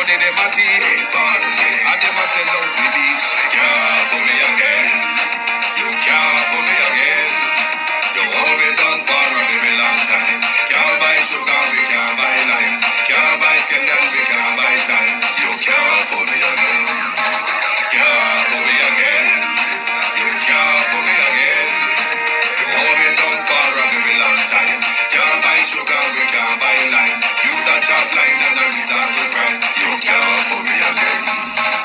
money them a cheat. And them a sell out the beach. Can't for me again. You can't for me again. You hold me down for a very long time. Can't buy sugar, we can't buy lime. Can't buy Kenyan, we can't buy time. You can't for me again. Can't for me again. You can't for me again. You hold me down for a very long time. Can't buy sugar, we can't buy lime. You touch a blind and I start to cry. You can't for me again.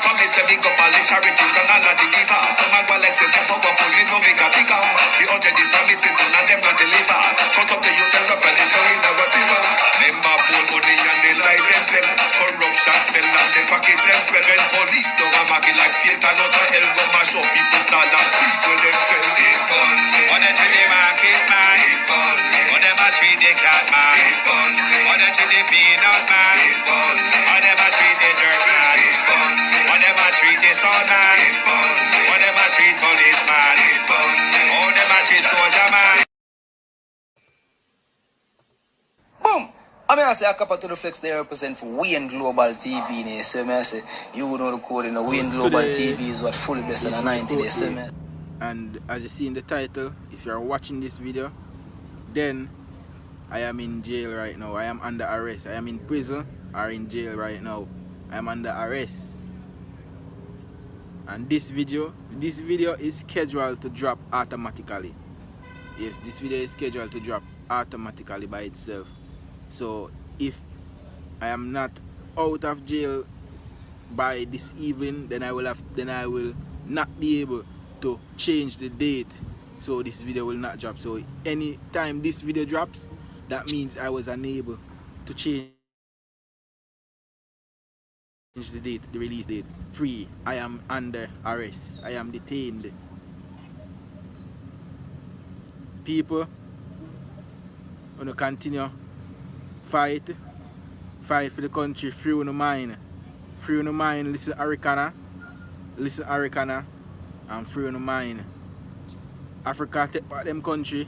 Come me say big up all the charities and all of the givers. Some a go like say them powerful, me no make a bigger. The urgent the promises done and them not deliver. Cut up the youth and rough and it's down in our river. Them a bold money and they lie them tell. Corruption smell and they pocket them smell. When police don't a market like Satan out of hell go mash up people start and people them fell. Deep on me. What they treat the market man. Deep on me. What them a treat the cat man. Deep on me. What they treat the peanut man. Deep on me. What them a treat the dirt man. Deep on me. What them a treat the sun man. Deep on me. What them a treat policeman. Deep on me. How them a treat soldier man. Boom! I mean, I say a couple to the flex they represent for Wayne Global TV. There, so I say you know the code in the Wayne Global TV is what fully blessed in the 90 days. So man. And as you see in the title, if you are watching this video, then I am in jail right now. I am under arrest. I am in prison or in jail right now. I am under arrest. And this video is scheduled to drop automatically. Yes, this video is scheduled to drop automatically by itself. So if I am not out of jail by this evening, then I will not be able to change the date. So this video will not drop. So anytime this video drops, that means I was unable to change the date, the release date. Free. I am under arrest. I am detained. People, wanna continue fight for the country. Free on the mind. Free on the mind. Listen Arikana, and free on the mind. Africa take back them country.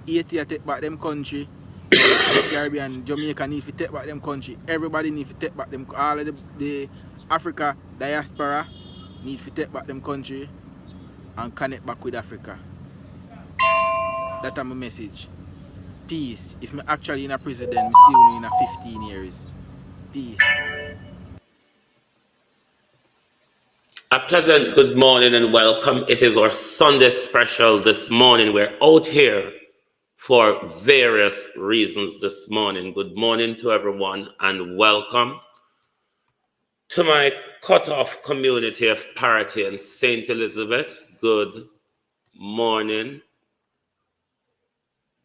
Haiti take back them country. Caribbean, Jamaica need to take back them country. Everybody need to take back them. All of the Africa diaspora need to take back them country and connect back with Africa. That's my message. Peace. If me actually in a prison, then me see you in a 15 years. Peace. A pleasant good morning and welcome. It is our Sunday special this morning. We're out here for various reasons this morning. Good morning to everyone and welcome to my cut-off community of PAROTTEE and St. Elizabeth. Good morning.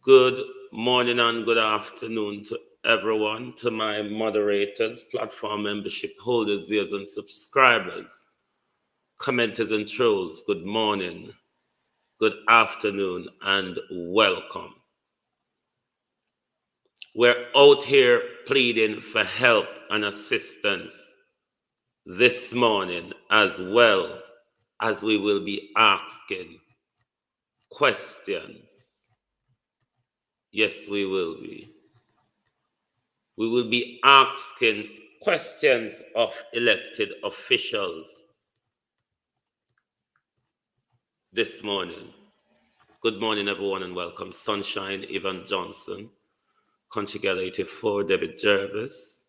Good morning and good afternoon to everyone, to my moderators, platform membership holders, viewers and subscribers, commenters and trolls. Good morning, good afternoon, and welcome. We're out here pleading for help and assistance this morning, as well as we will be asking questions. Yes, we will be. We will be asking questions of elected officials this morning. Good morning, everyone, and welcome. Sunshine, Evan Johnson, Country Girl 84, David Jervis,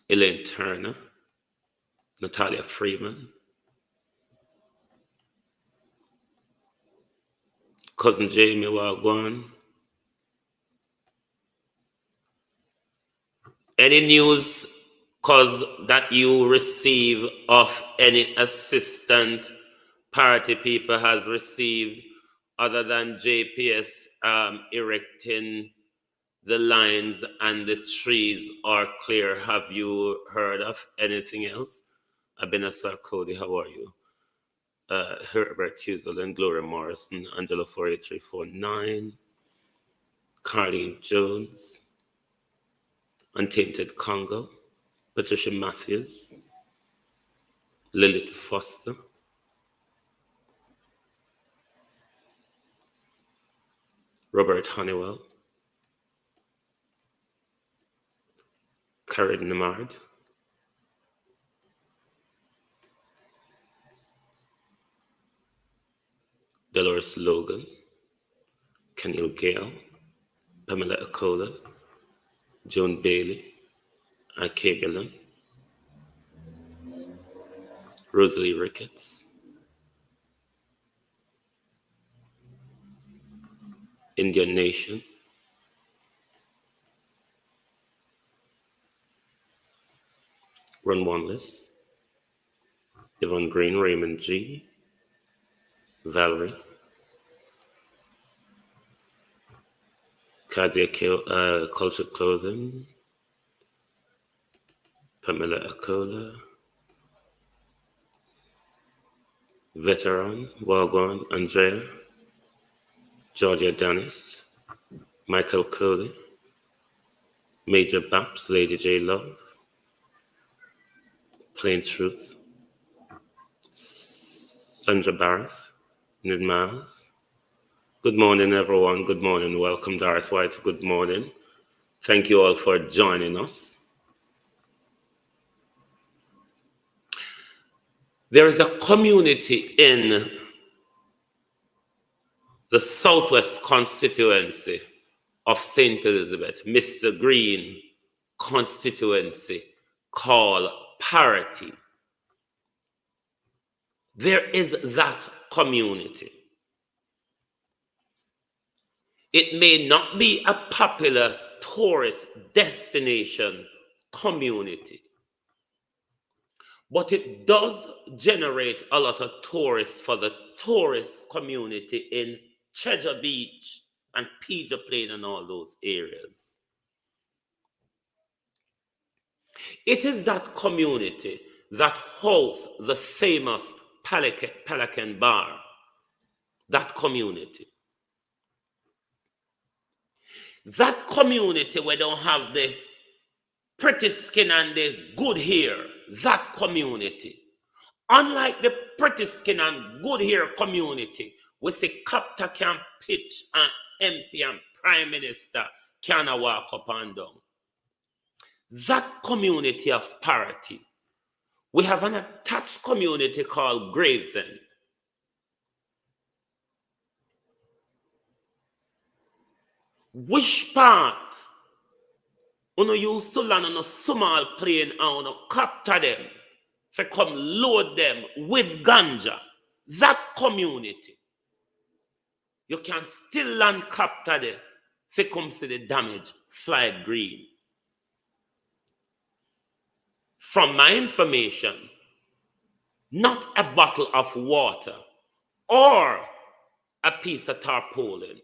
Elaine Turner, Natalia Freeman, Cousin Jamie Wagwan. Any news that you receive of any assistant party people has received other than JPS erecting the lines and the trees are clear? Have you heard of anything else? Abenasar Cody, how are you? Herbert Tuzel and Gloria Morrison, Angela 48349, Carlene Jones, Untainted Congo, Patricia Matthews, Lilith Foster, Robert Honeywell, Karen Namard, Dolores Logan, Kenil Gale, Pamela Akola, Joan Bailey, Ike Billen, Rosalie Ricketts, Indian Nation, Ron Wanless, Yvonne Green, Raymond G, Valerie, Kadia Culture Clothing, Pamela Akola, Veteran, Wagwan, Andrea, Georgia Dennis, Michael Coley, Major Baps, Lady J Love, Plain Truth, Sandra Barrett, Ned Miles. Good morning, everyone. Good morning. Welcome, Darth White. Good morning. Thank you all for joining us. There is a community in the Southwest constituency of St. Elizabeth, Mr. Green constituency, called PAROTTEE. There is that community. It may not be a popular tourist destination community, but it does generate a lot of tourists for the tourist community in Treasure Beach and Peter Plain and all those areas. It is that community that hosts the famous Pelican Bar. That community. That community where they don't have the pretty skin and the good hair. That community. Unlike the pretty skin and good hair community, we see captain can pitch and MP and Prime Minister can walk up and down. That community of PAROTTEE. We have an attached community called Gravesend. Which part you used to land on a small plane and you capture them to come load them with ganja? That community. You can still land capture them to come see the damage, Floyde Green. From my information, not a bottle of water or a piece of tarpaulin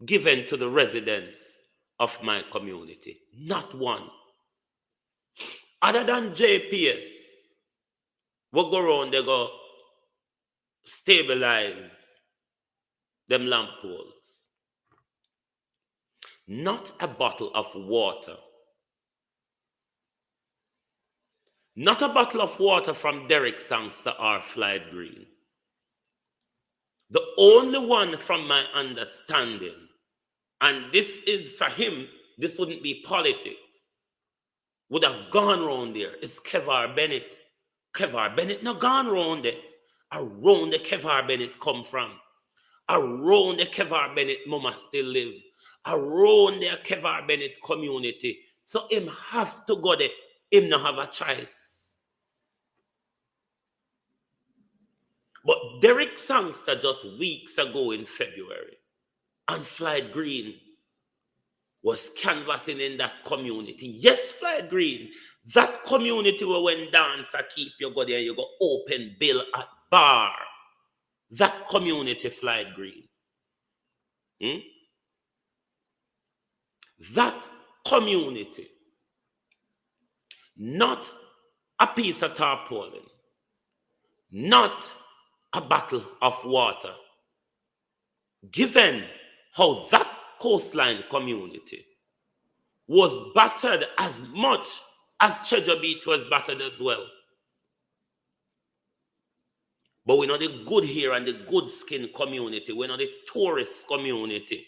given to the residents of my community. Not one. Other than JPS, we'll go around, they go stabilize them lamp poles. Not a bottle of water. Not a bottle of water from Derek Sangster or Floyde Green. The only one from my understanding, and this is for him, this wouldn't be politics, would have gone round there, is Kevar Bennett. Kevar Bennett not gone round there. Around the Kevar Bennett come from. Around the Kevar Bennett mama still live. Around the Kevar Bennett community. So him have to go there. Him not have a choice. But Derek Sangster just weeks ago in February, and Floyde Green was canvassing in that community. Yes, Floyde Green, that community where when dancer keep you go there, you go open bill at bar. That community, Floyde Green. That community. Not a piece of tarpaulin. Not a bottle of water. Given how that coastline community was battered as much as Treasure Beach was battered as well. But we're not the good hair and the good skin community. We're not the tourist community.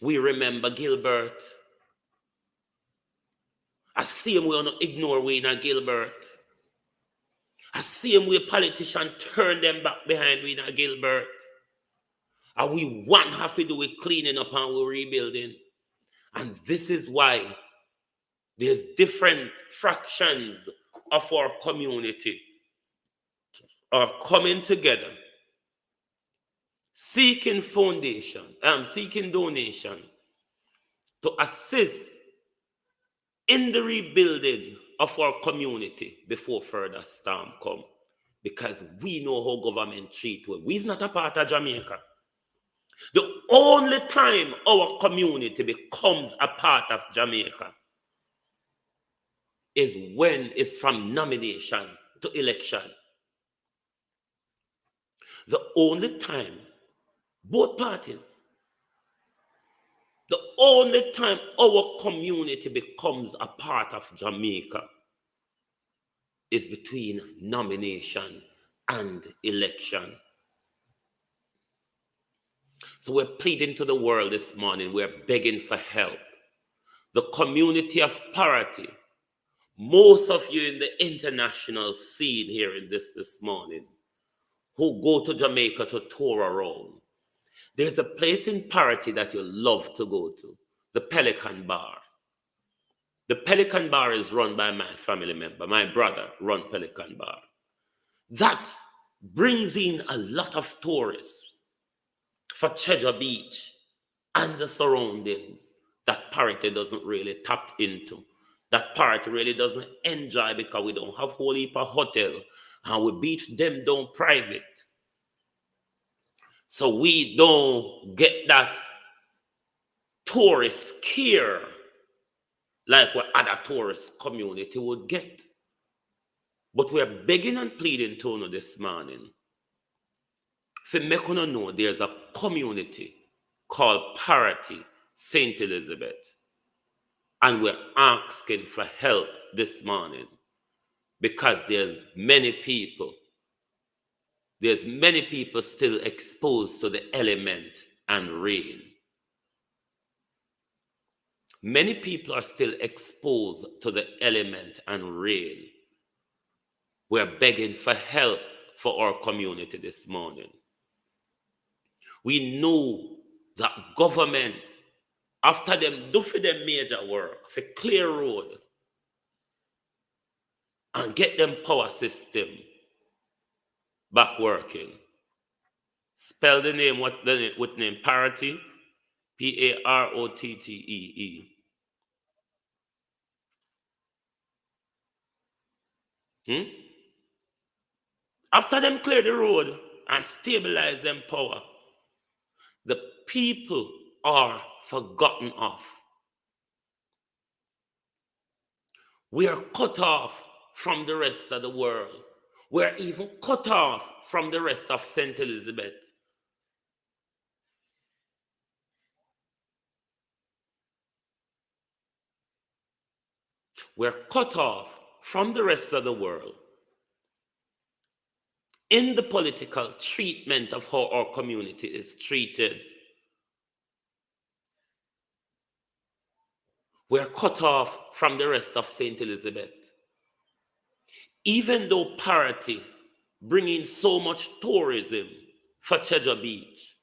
We remember Gilbert. I see him, we don't ignore we in Gilbert. I see him, we politicians turn them back behind we in Gilbert. And we want have to do with cleaning up and we're rebuilding. And this is why there's different fractions of our community are coming together, seeking seeking donation to assist in the rebuilding of our community before further storm come. Because we know how government treat us. We's not a part of Jamaica. The only time our community becomes a part of Jamaica is when it's from nomination to election. The only time, both parties, the only time our community becomes a part of Jamaica is between nomination and election. So we're pleading to the world this morning. We're begging for help. The community of PAROTTEE, most of you in the international scene here in this morning, who go to Jamaica to tour around, there's a place in PAROTTEE that you love to go to, the Pelican Bar. The Pelican Bar is run by my family member. My brother run Pelican Bar. That brings in a lot of tourists for Treasure Beach and the surroundings that PAROTTEE doesn't really tap into. That PAROTTEE really doesn't enjoy because we don't have whole heap of hotel and we beach them down private. So we don't get that tourist care like what other tourist community would get. But we're begging and pleading to you this morning. For make you know, there's a community called PAROTTEE St. Elizabeth. And we're asking for help this morning because there's many people still exposed to the element and rain. Many people are still exposed to the element and rain. We're begging for help for our community this morning. We know that government, after them do for them major work, for clear road, and get them power system back working. Spell the name, what name? PAROTTEE, PAROTTEE. After them clear the road and stabilize them power, the people are forgotten of. We are cut off from the rest of the world. We're even cut off from the rest of St. Elizabeth. We're cut off from the rest of the world in the political treatment of how our community is treated. We're cut off from the rest of St. Elizabeth. Even though PAROTTEE bringing so much tourism for Treasure Beach,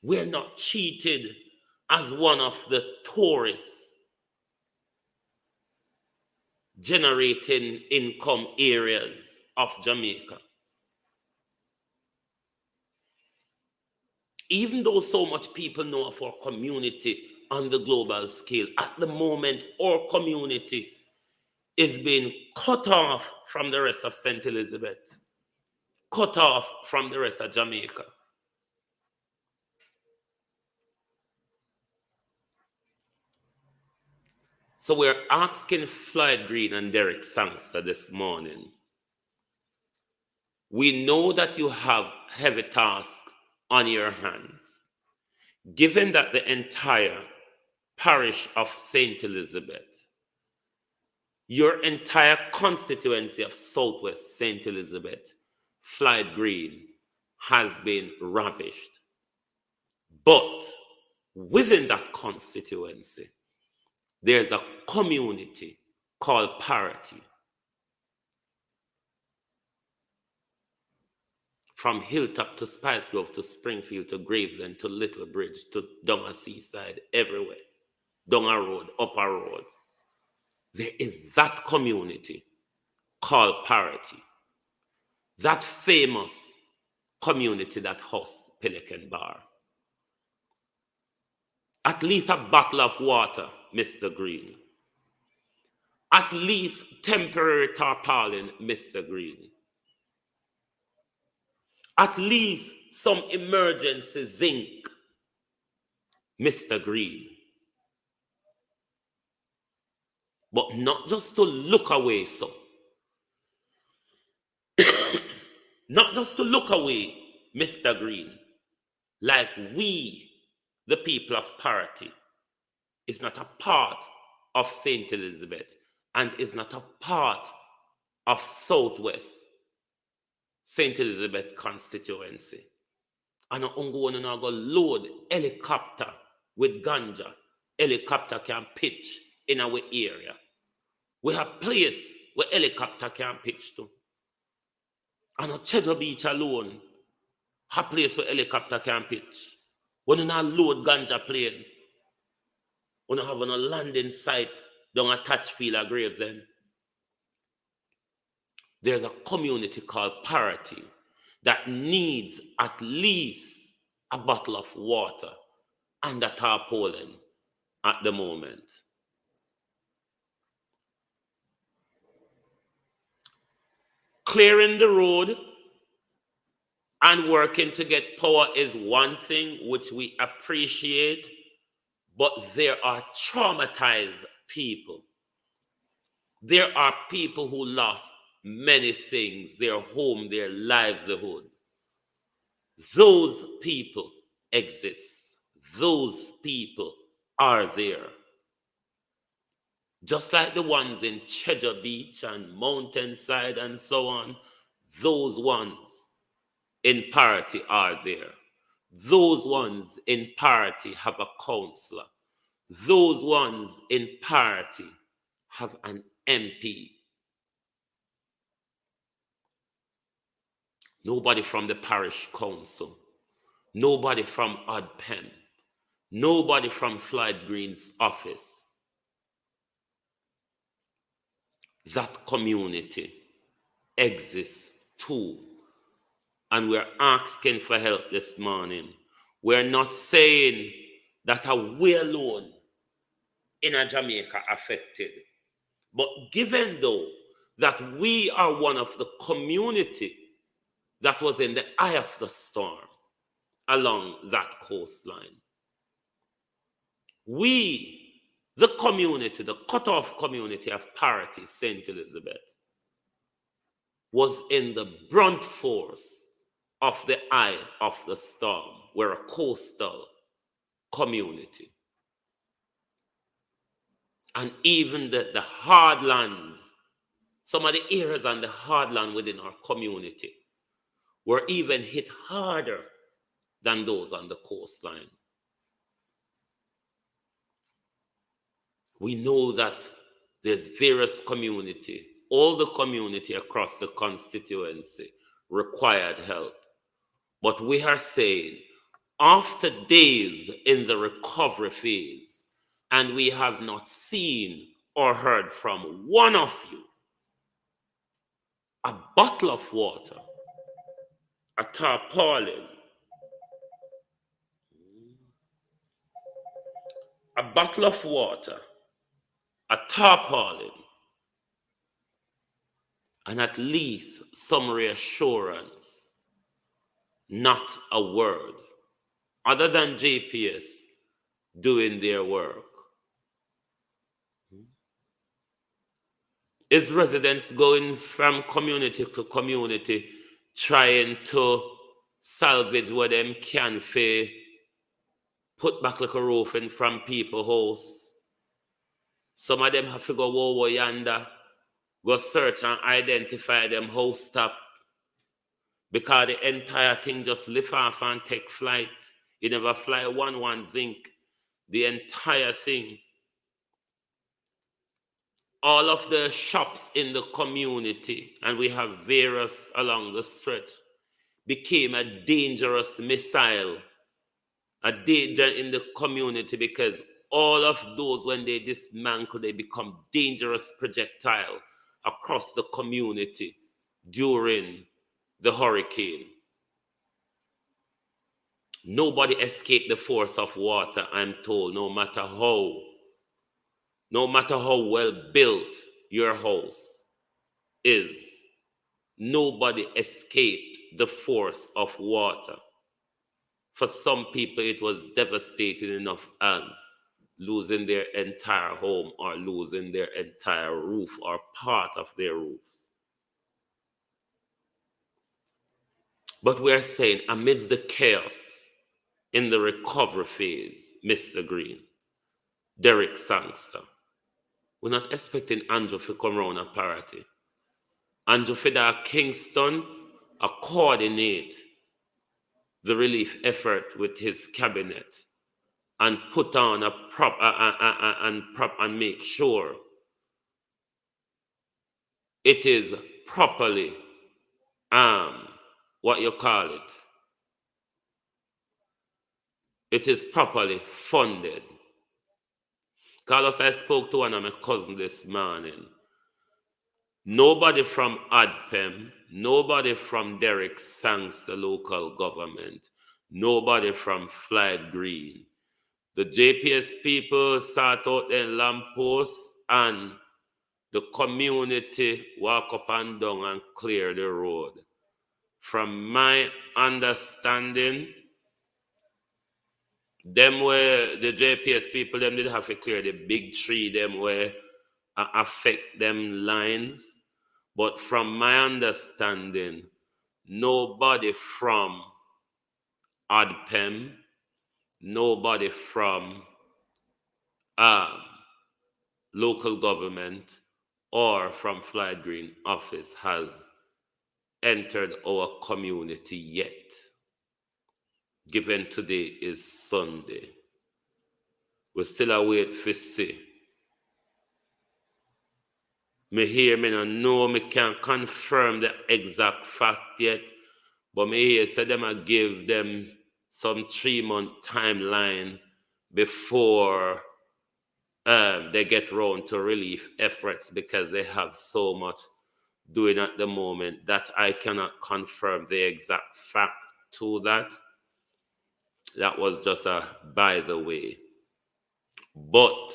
we're not treated as one of the tourists generating income areas of Jamaica. Even though so much people know of our community on the global scale, at the moment our community is being cut off from the rest of St. Elizabeth, cut off from the rest of Jamaica. So we're asking Floyde Green and Derek Sangster this morning. We know that you have heavy tasks on your hands, given that the entire parish of St. Elizabeth, your entire constituency of Southwest St. Elizabeth, Floyde Green, has been ravished. But within that constituency, there's a community called PAROTTEE. From Hilltop to Spice Grove to Springfield to Gravesend to Little Bridge to down a seaside, everywhere, down a road, up a road, there is that community called PAROTTEE. That famous community that hosts Pelican Bar. At least a bottle of water, Mr. Green. At least temporary tarpaulin, Mr. Green. At least some emergency zinc, Mr. Green. But not just to look away, so. Not just to look away, Mr. Green, like we, the people of PAROTTEE, is not a part of St. Elizabeth and is not a part of Southwest St. Elizabeth constituency. And I'm going to go load helicopter with ganja. Helicopter can pitch in our area. We have place where helicopter can pitch to. And a Cheddar Beach alone, a place where helicopter can pitch. When you not load ganja plane, when you have a landing site down a Touchfield or Gravesend, there's a community called PAROTTEE that needs at least a bottle of water and a tarpaulin at the moment. Clearing the road and working to get power is one thing which we appreciate, but there are traumatized people. There are people who lost many things, their home, their livelihood. Those people exist. Those people are there. Just like the ones in Cheddar Beach and Mountainside and so on, those ones in PAROTTEE are there. Those ones in PAROTTEE have a counselor. Those ones in PAROTTEE have an MP. Nobody from the parish council. Nobody from Odd Pen. Nobody from Floyde Green's office. That community exists too. And we're asking for help this morning. We're not saying that we alone in Jamaica affected. But given though that we are one of the community that was in the eye of the storm along that coastline, we, the community, the cut-off community of PAROTTEE, St. Elizabeth, was in the brunt force of the eye of the storm. We're a coastal community. And even the hard lands, some of the areas on the hard land within our community were even hit harder than those on the coastline. We know that there's various community, all the community across the constituency required help. But we are saying, after days in the recovery phase, and we have not seen or heard from one of you, a bottle of water, a tarpaulin, a bottle of water, a tarpaulin, and at least some reassurance, not a word, other than JPS doing their work. Is residents going from community to community trying to salvage what them can for put back like a roof in from people's house? Some of them have to go over yonder, go search and identify them house top, because the entire thing just lift off and take flight. You never fly one zinc the entire thing. All of the shops in the community, and we have various along the stretch, became a dangerous missile, a danger in the community, because all of those, when they dismantle, they become dangerous projectile across the community during the hurricane. Nobody escaped the force of water, I'm told, no matter how well built your house is. Nobody escaped the force of water. For some people, it was devastating enough as losing their entire home or losing their entire roof or part of their roofs. But we're saying, amidst the chaos in the recovery phase, Mr. Green, Derek Sangster, we're not expecting Andrew to come around a PAROTTEE. Andrew Fidar Kingston coordinate the relief effort with his cabinet and put on a and make sure it is properly what you call it. It is properly funded. Carlos, I spoke to one of my cousins this morning. Nobody from ADPEM, nobody from Derek Sangster local government, nobody from Floyde Green. The JPS people sat out their lampposts and the community walk up and down and clear the road. From my understanding, them where the JPS people, them did have to clear the big tree, them where affect them lines. But from my understanding, nobody from ADPEM, nobody from local government or from Floyde Green office has entered our community yet. Given today is Sunday. We still await for see. Me hear, me no know, me can't confirm the exact fact yet, but me hear say them I give them some 3-month timeline before they get round to relief efforts, because they have so much doing at the moment that I cannot confirm the exact fact to that. That was just a by the way. But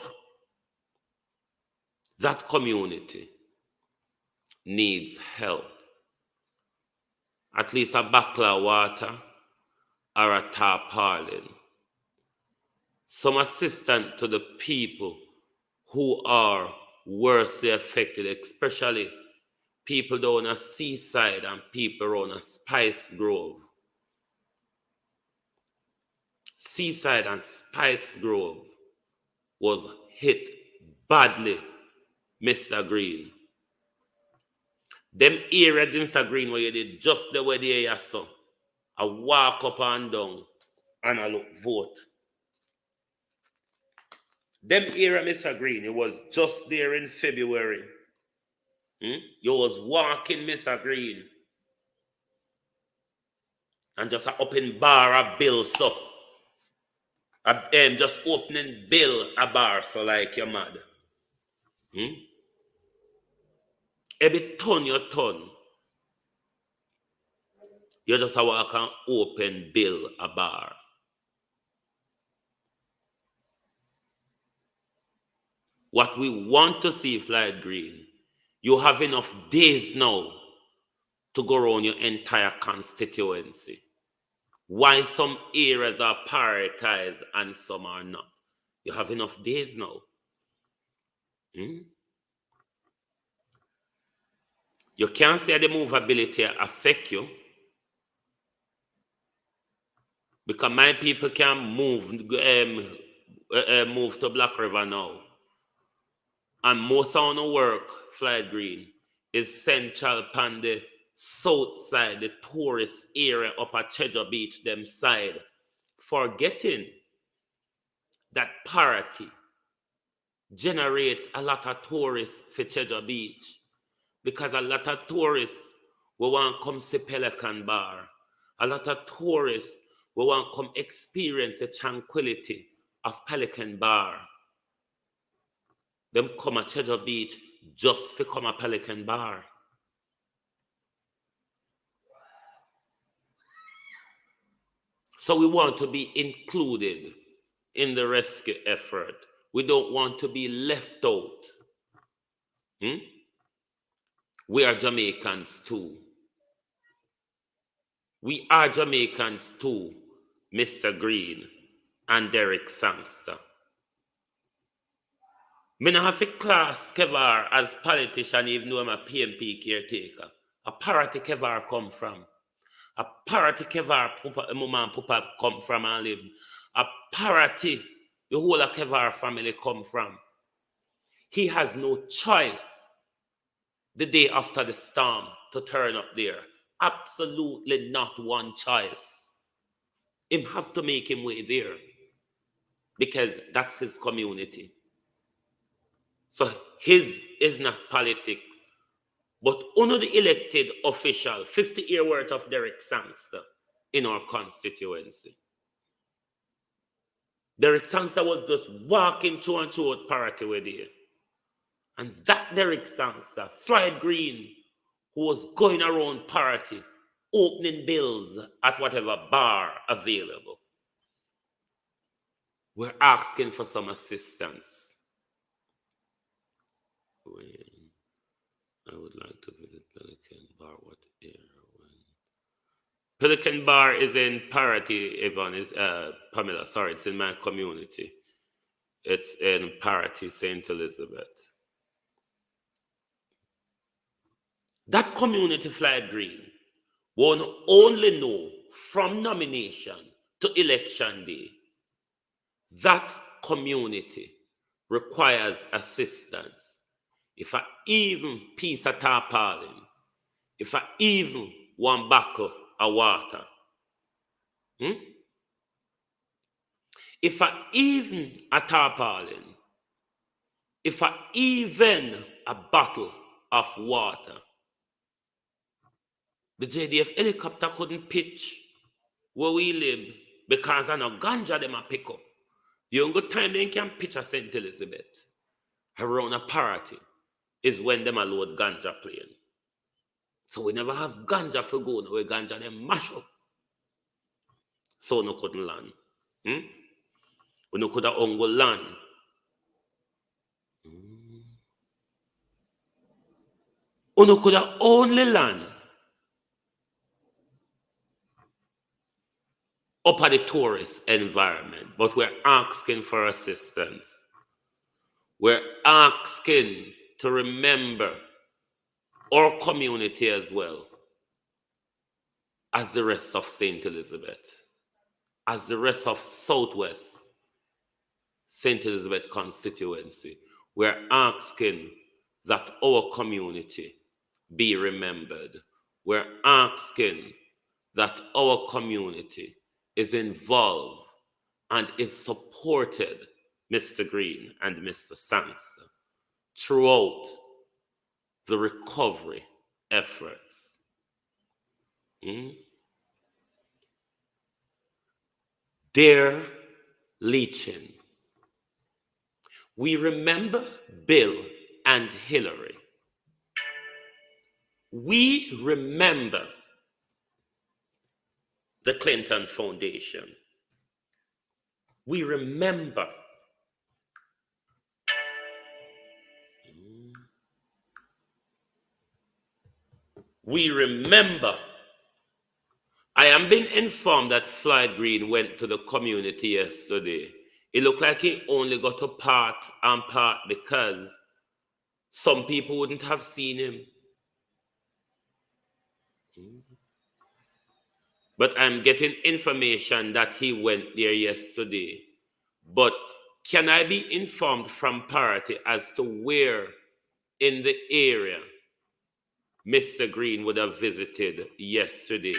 that community needs help. At least a bucket of water or a tarpaulin. Some assistance to the people who are worstly affected, especially people down a seaside and people around a Spice Grove. Seaside and Spice Grove was hit badly, Mr. Green. Them area, Mr. Green, where you did just the way the air so, I walk up and down and I look vote. Them area, Mr. Green, it was just there in February. You was walking, Mr. Green, and just up in bar a bill so. Just opening bill a bar so like you're mad. Every ton you turn, you just walk and open bill a bar. What we want to see, Floyde Green, you have enough days now to go around your entire constituency. Why some areas are prioritized and some are not. You have enough days now. You can't say the movability affect you, because my people can move to Black River now. And most of the work, Floyde Green, is central upon the south side, the tourist area up at Treasure Beach, them side. Forgetting that PAROTTEE generate a lot of tourists for Treasure Beach, because a lot of tourists will want to come see Pelican Bar. A lot of tourists will want to come experience the tranquility of Pelican Bar. Them come at Treasure Beach just to come at Pelican Bar. So we want to be included in the rescue effort. We don't want to be left out. We are Jamaicans too. We are Jamaicans too, Mr. Green and Derek Sangster. Me not have to class Kevar as politician even though I'm a PMP caretaker. A PAROTTEE Kevar come from. A PAROTTEE Kevar Mama and Papa come from and live. A PAROTTEE, the whole of Kevar family come from. He has no choice the day after the storm to turn up there. Absolutely not one choice. Him have to make him way there because that's his community. So his is not politics, but under the elected official, 50-year worth of Derek Sangster in our constituency. Derek Sangster was just walking through and through with PAROTTEE with here. And that Derek Sangster, Floyde Green, who was going around PAROTTEE, opening bills at whatever bar available. We're asking for some assistance. I would like to visit Pelican Bar. What area? Pelican Bar is in PAROTTEE, Evan, Pamela, sorry, it's in my community. It's in PAROTTEE, St. Elizabeth. That community, Floyde Green, won't only know from nomination to election day that community requires assistance. If I even piece of tarpaulin, if I even one buckle of water, if I even a tarpaulin, if I even a bottle of water, the JDF helicopter couldn't pitch where we live because I know ganja them a pick up. The only time they can pitch a St. Elizabeth around a PAROTTEE is when them a load ganja plane. So we never have ganja for go where ganja them mash up. So no couldn't land. We no could have ongo land. We no could have only land up at the tourist environment, but we're asking for assistance. We're asking to remember our community as well as the rest of St. Elizabeth, as the rest of Southwest St. Elizabeth constituency. We're asking that our community be remembered. We're asking that our community is involved and is supported, Mr. Green and Mr. Sangster, throughout the recovery efforts. Dear Leachin, we remember Bill and Hillary. We remember the Clinton Foundation. We remember I am being informed that Floyde Green went to the community yesterday. It looked like he only got a part because some people wouldn't have seen him. But I'm getting information that he went there yesterday. But can I be informed from PAROTTEE as to where in the area Mr. Green would have visited yesterday?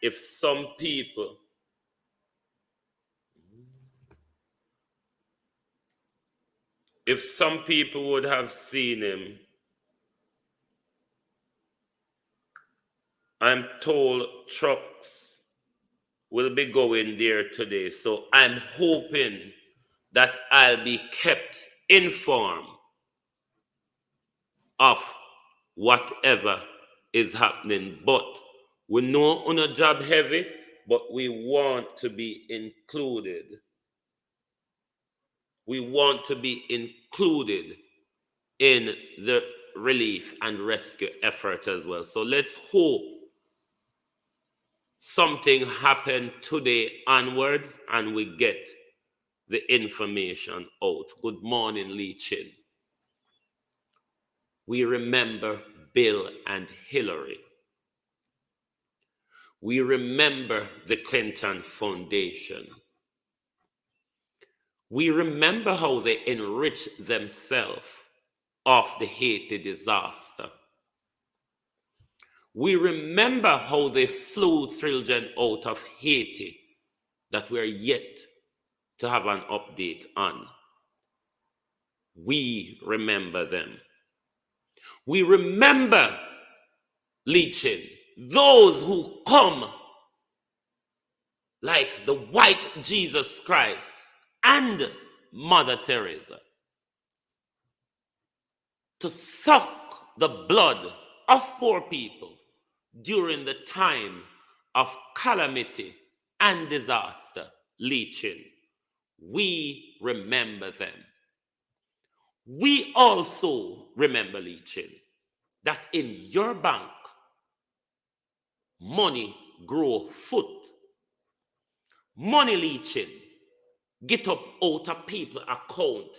If some people if some people would have seen him, I'm told trucks will be going there today. So I'm hoping that I'll be kept informed of whatever is happening. But we know on a job heavy, but we want to be included. We want to be included in the relief and rescue effort as well. So let's hope something happen today onwards and we get the information out. Good morning, Lee Chin. We remember Bill and Hillary. We remember the Clinton Foundation. We remember how they enriched themselves off the Haiti disaster. We remember how they flew children out of Haiti that we're yet to have an update on. We remember them. We remember, Leechin, those who come like the white Jesus Christ and Mother Teresa to suck the blood of poor people during the time of calamity and disaster. Leechin, we remember them. We also remember, Leechin, that in your bank, money grow foot. Money, Leechin, get up out of people's account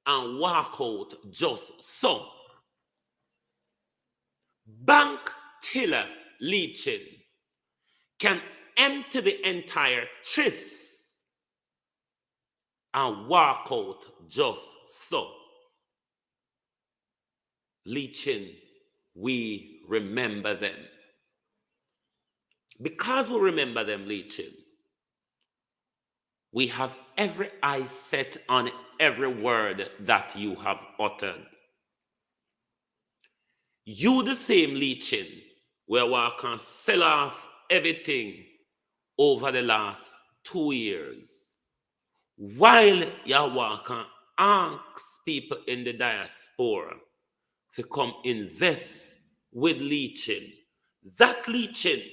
and walk out just so. Bank teller, Leechin, can empty the entire tris and walk out just so. Leechin, we remember them. Because we remember them, Leechin, we have every eye set on every word that you have uttered. You the same, Leechin, where we can sell off everything over the last 2 years. While you can ask people in the diaspora to come invest with Leechin. That Leechin,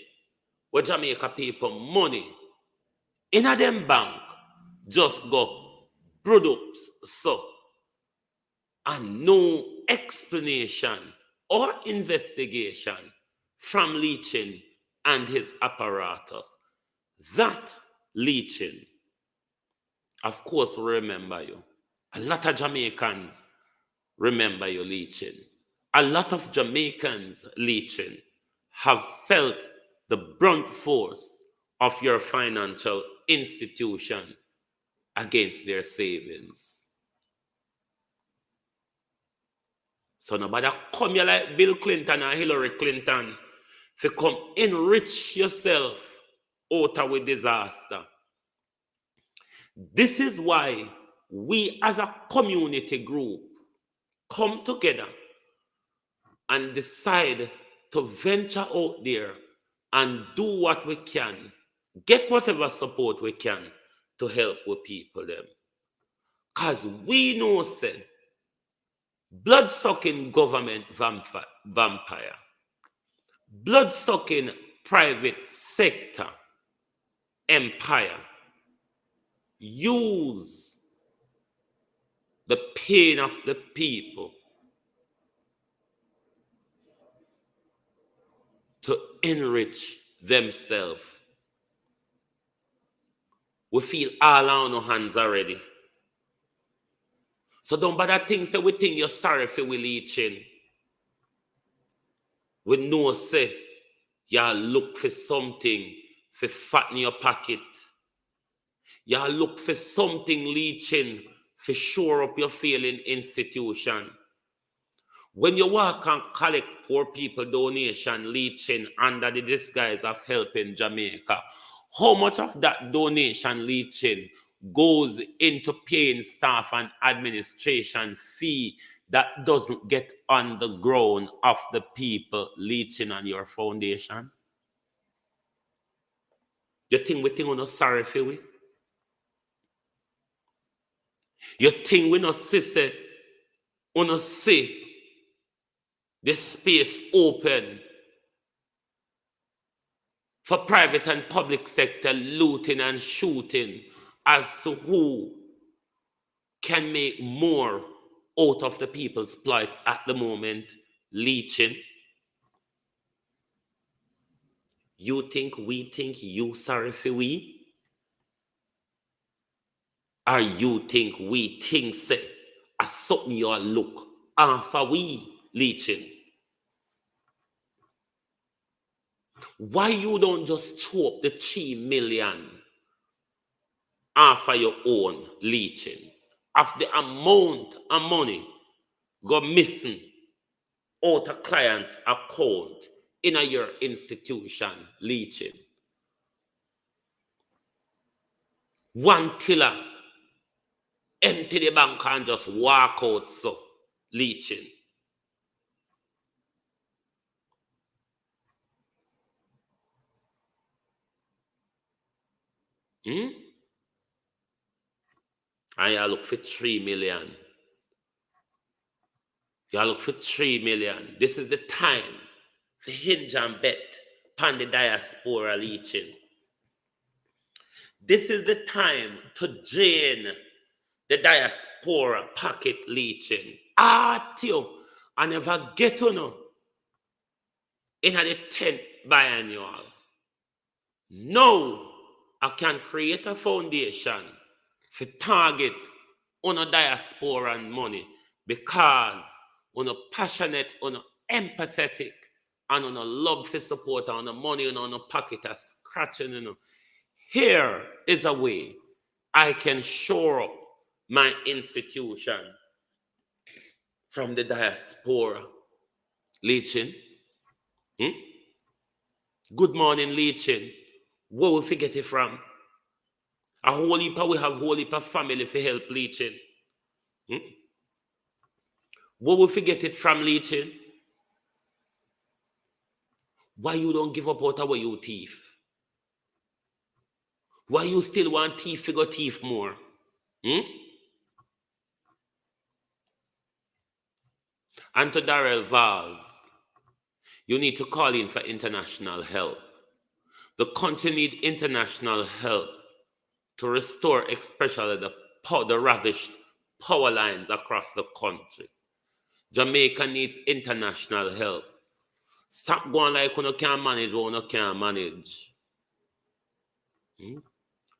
where Jamaica people money in a them bank just go products so, and no explanation or investigation from Leechin and his apparatus. That Leechin, of course, we remember you. A lot of Jamaicans remember you, Leechin. A lot of Jamaicans, Leechin, have felt the brunt force of your financial institution against their savings. So nobody come here like Bill Clinton and Hillary Clinton to come enrich yourself out of a disaster. This is why we as a community group come together and decide to venture out there and do what we can, get whatever support we can to help with people them. Because we know, say, blood-sucking government vampire, blood-sucking private sector empire use the pain of the people to enrich themselves. We feel all on our hands already. So don't bother things that we think you're sorry for we Leechin. We know say you look for something for fatten your pocket. You look for something Leechin for shore up your failing institution. When you walk and collect poor people donation, Leechin, under the disguise of helping Jamaica, how much of that donation, Leechin, goes into paying staff and administration fee that doesn't get on the ground of the people leeching on your foundation? You think we think we're not sorry for we? You think we not see, we not see the space open for private and public sector looting and shooting as to who can make more out of the people's plight at the moment, leeching? You think we think you sorry for we? Or you think we think say as something you look for we leeching? Why you don't just throw up the 3 million for your own leeching? Of the amount of money go missing out of client's account in your institution leeching. One killer empty the bank and just walk out so leeching. And you look for 3 million. You look for 3 million. This is the time to hinge and bet upon the diaspora leeching. This is the time to drain the diaspora pocket leeching. Tio, I never get to know in the 10th biannual. No, I can create a foundation for target on a diaspora and money because on a passionate, on a empathetic, and on a love for support, on a money, and on a pocket, a scratching, you know. Here is a way I can shore up my institution from the diaspora leeching. Good morning, leeching. Where we forget it from? A whole heap we have whole heap of family for help leeching. Where we forget it from leeching? Why you don't give up out of where you thief? Why you still want thief to go thief more? And to Darrell Vaz, you need to call in for international help. The country needs international help to restore especially the ravished power lines across the country. Jamaica needs international help. Stop going like you can't manage what you can't manage.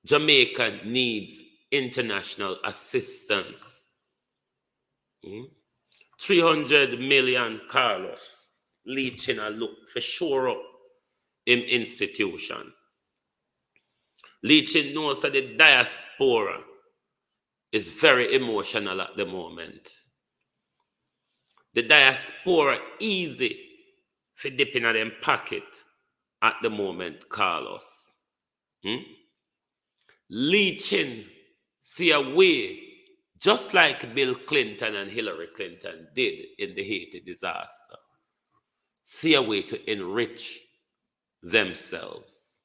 Jamaica needs international assistance. 300 million Carlos leeching a look for sure up in institution. Leeching knows that the diaspora is very emotional at the moment. The diaspora easy for dipping at them pocket at the moment, Carlos. Leeching see a way, just like Bill Clinton and Hillary Clinton did in the Haiti disaster, see a way to enrich themselves.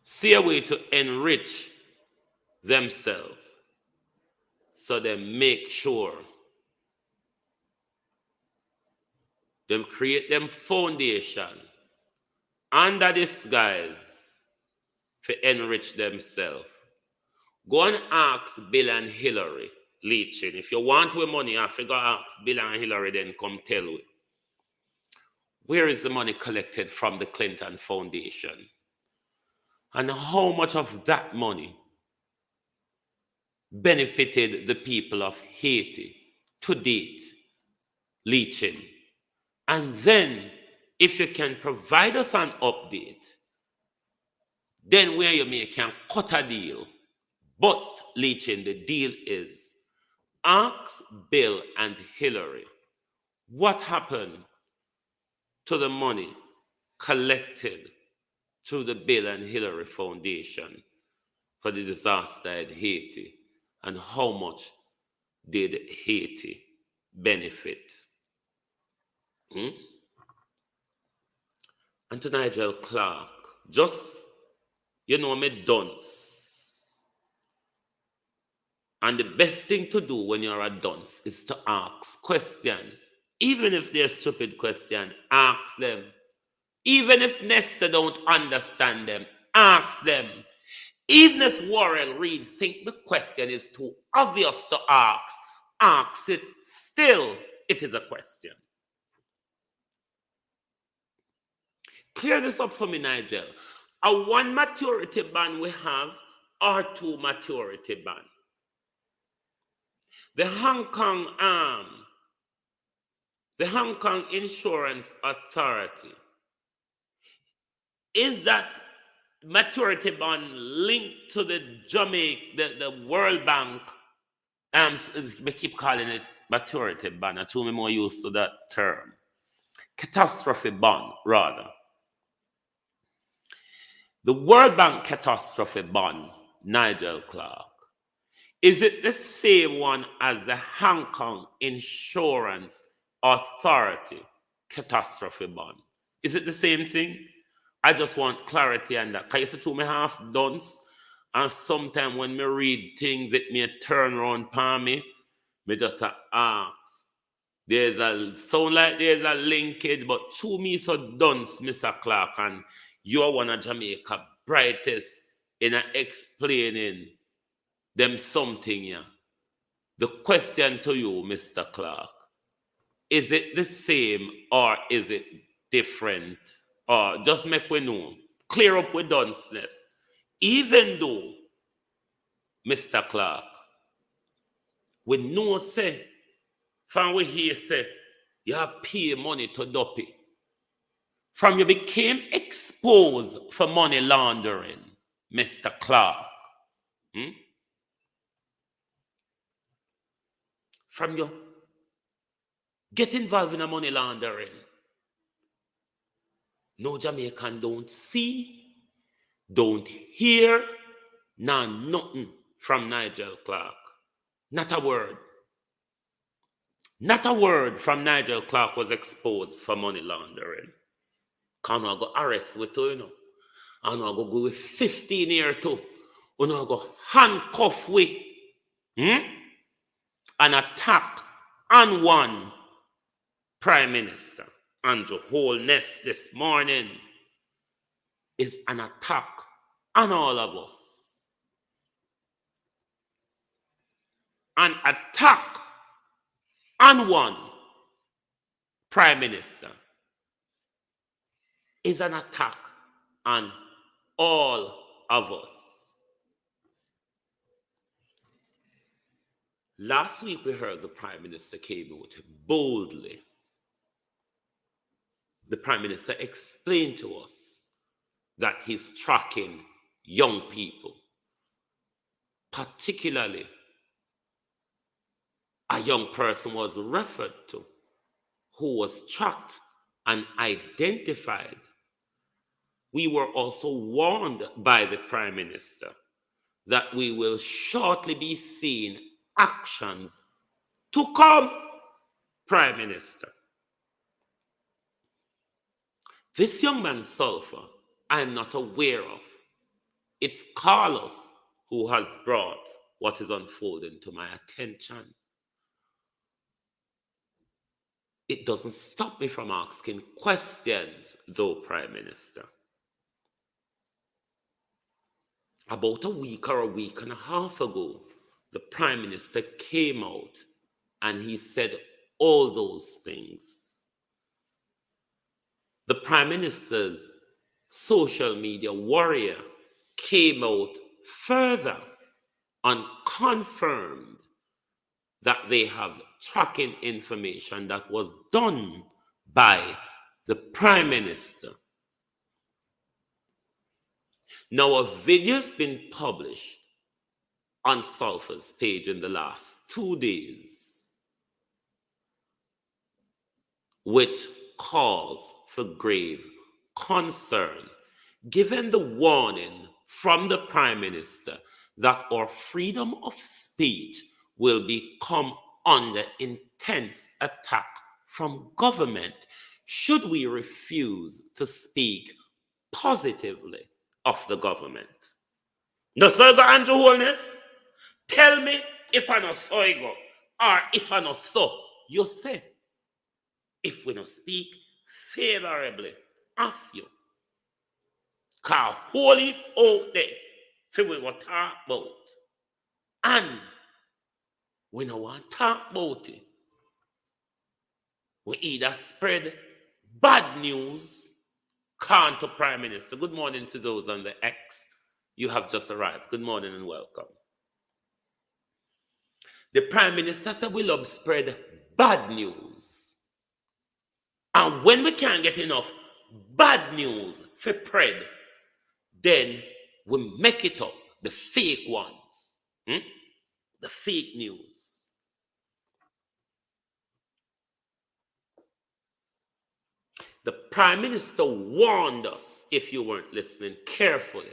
See a way to enrich themselves so they make sure them create them foundation under this guise for enrich themselves. Go and ask Bill and Hillary leeching. If you want your money, I figure ask Bill and Hillary, then come tell me. Where is the money collected from the Clinton Foundation? And how much of that money benefited the people of Haiti to date, leeching? And then, if you can provide us an update, then where you may can cut a deal. But, leeching, the deal is, ask Bill and Hillary what happened to the money collected through the Bill and Hillary Foundation for the disaster at Haiti, and how much did Haiti benefit? And to Nigel Clark, just, me dunce. And the best thing to do when you're a dunce is to ask questions. Even if they're stupid questions, ask them. Even if Nestor don't understand them, ask them. Even if Warren Reed think the question is too obvious to ask it. Still, it is a question. Clear this up for me, Nigel. A 1 maturity ban we have, or 2 maturity ban? The Hong Kong Insurance Authority, is that maturity ban linked to the the World Bank? We keep calling it maturity ban. I told me more used to that term. Catastrophe bond, rather. The World Bank catastrophe bond, Nigel Clark, is it the same one as the Hong Kong Insurance Authority catastrophe bond? Is it the same thing? I just want clarity on that. Because you see, to me half dunce, and sometimes when me read things, it may turn around upon me. Me just ask. Sound like there's a linkage, but to me so dunce, Mr. Clark, and you're one of Jamaica brightest in explaining them something here. The question to you, Mr. Clark, is it the same or is it different? Or just make we know. Clear up with dunceness. Even though, Mr. Clark, we know say, from we hear say, you have pay money to Duppy. From you became exposed for money laundering, Mr. Clark. From you get involved in a money laundering. No Jamaican don't see, don't hear, nothing from Nigel Clark. Not a word. Not a word from Nigel Clark was exposed for money laundering. Can I go arrest with you, And I go with 15 years too. And I go handcuff with an attack on one Prime Minister. And the whole nest this morning is an attack on all of us. An attack on one Prime Minister is an attack on all of us. Last week we heard the Prime Minister came out boldly. The Prime Minister explained to us that he's tracking young people, particularly a young person was referred to who was tracked and identified. We were also warned by the Prime Minister that we will shortly be seeing actions to come, Prime Minister. This young man, Sullpha, I am not aware of. It's Carlos who has brought what is unfolding to my attention. It doesn't stop me from asking questions, though, Prime Minister. About a week or a week and a half ago, the Prime Minister came out and he said all those things. The Prime Minister's social media warrior came out further and confirmed that they have tracking information that was done by the Prime Minister. Now, a video has been published on Sullpha's page in the last 2 days, which calls for grave concerned, given the warning from the Prime Minister that our freedom of speech will become under intense attack from government should we refuse to speak positively of the government. No, sir, Andrew Holness, tell me if I know so I go, or if I know so, you say, if we don't speak favorably of you. Because holy out there, for we will talk about. And we don't want to talk about it. We either spread bad news, come to Prime Minister. Good morning to those on the X. You have just arrived. Good morning and welcome. The Prime Minister said we love spread bad news. And when we can't get enough bad news for spread, then we make it up, the fake ones, the fake news. The Prime Minister warned us, if you weren't listening carefully,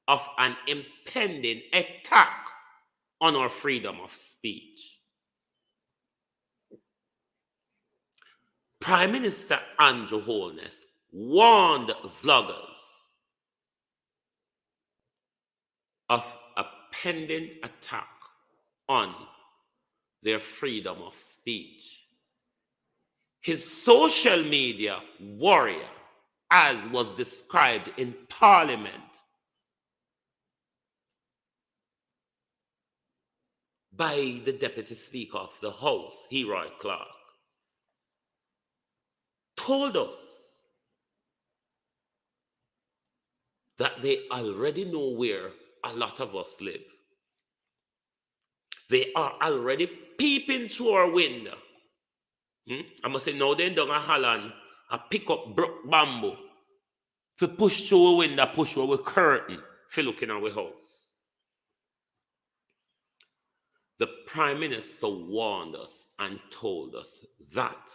of an impending attack on our freedom of speech. Prime Minister Andrew Holness warned vloggers of a pending attack on their freedom of speech. His social media warrior, as was described in Parliament, by the Deputy Speaker of the House, Leroy Clark, told us that they already know where a lot of us live. They are already peeping through our window. I must say, now they don't Holland and pick up broke bamboo to push through a window, push through a curtain for looking at our house. The Prime Minister warned us and told us that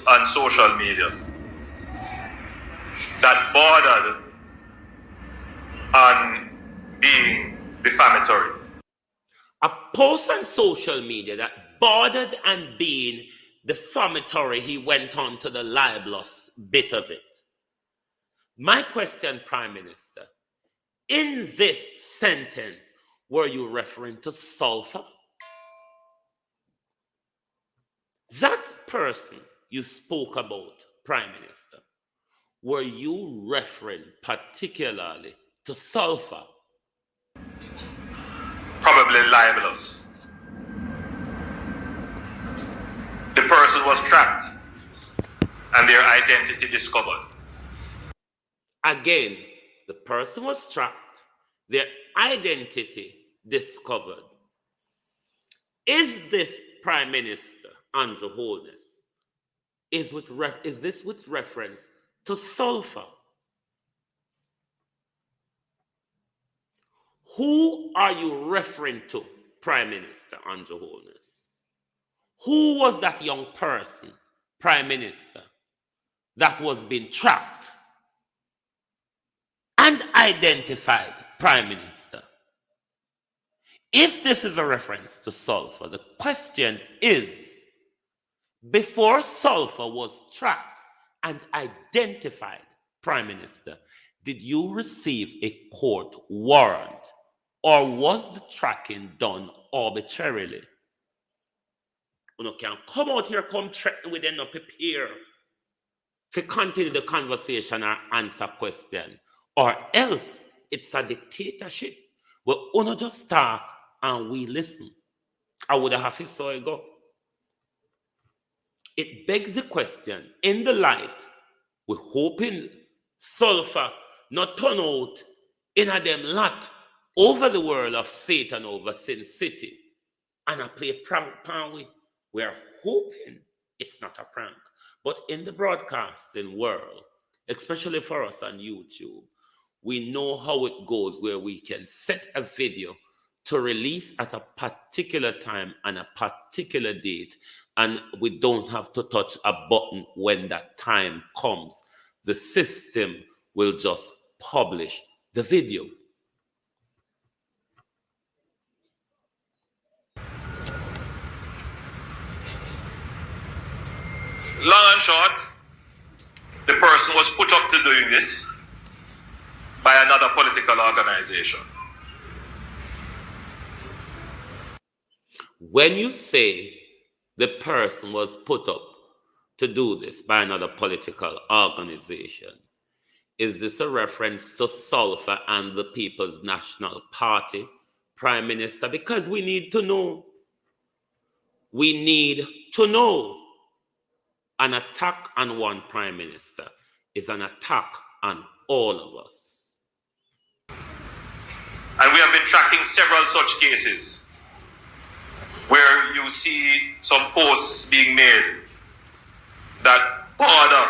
on social media that bordered on being defamatory. a post on social media that bordered on being defamatory, he went on to the libelous bit of it. My question, Prime Minister, in this sentence, were you referring to Sullpha? That person you spoke about, Prime Minister, were you referring particularly to Sullpha? Probably libelous. The person was trapped and their identity discovered. Again, the person was trapped, their identity discovered. Is this Prime Minister, Andrew Holness, is this with reference to Sullpha? Who are you referring to, Prime Minister Andrew Holness? Who was that young person, Prime Minister, that was being trapped and identified, Prime Minister? If this is a reference to Sullpha, the question is, before Sullpha was tracked and identified, Prime Minister, did you receive a court warrant, or was the tracking done arbitrarily? You can come out here, come threaten with them, not prepare to continue the conversation or answer question, or else it's a dictatorship where you just talk and we listen. I would have to say it go. It begs the question, in the light, we're hoping Sullpha not turn out in a them lot over the world of Satan over Sin City and I play prank pan we. We're hoping it's not a prank. But in the broadcasting world, especially for us on YouTube, we know how it goes where we can set a video to release at a particular time and a particular date, and we don't have to touch a button when that time comes. The system will just publish the video. Long and short, the person was put up to doing this by another political organization. When you say the person was put up to do this by another political organization, is this a reference to Sullpha and the People's National Party Prime Minister? Because we need to know. We need to know. An attack on one Prime Minister is an attack on all of us. And we have been tracking several such cases where you see some posts being made that border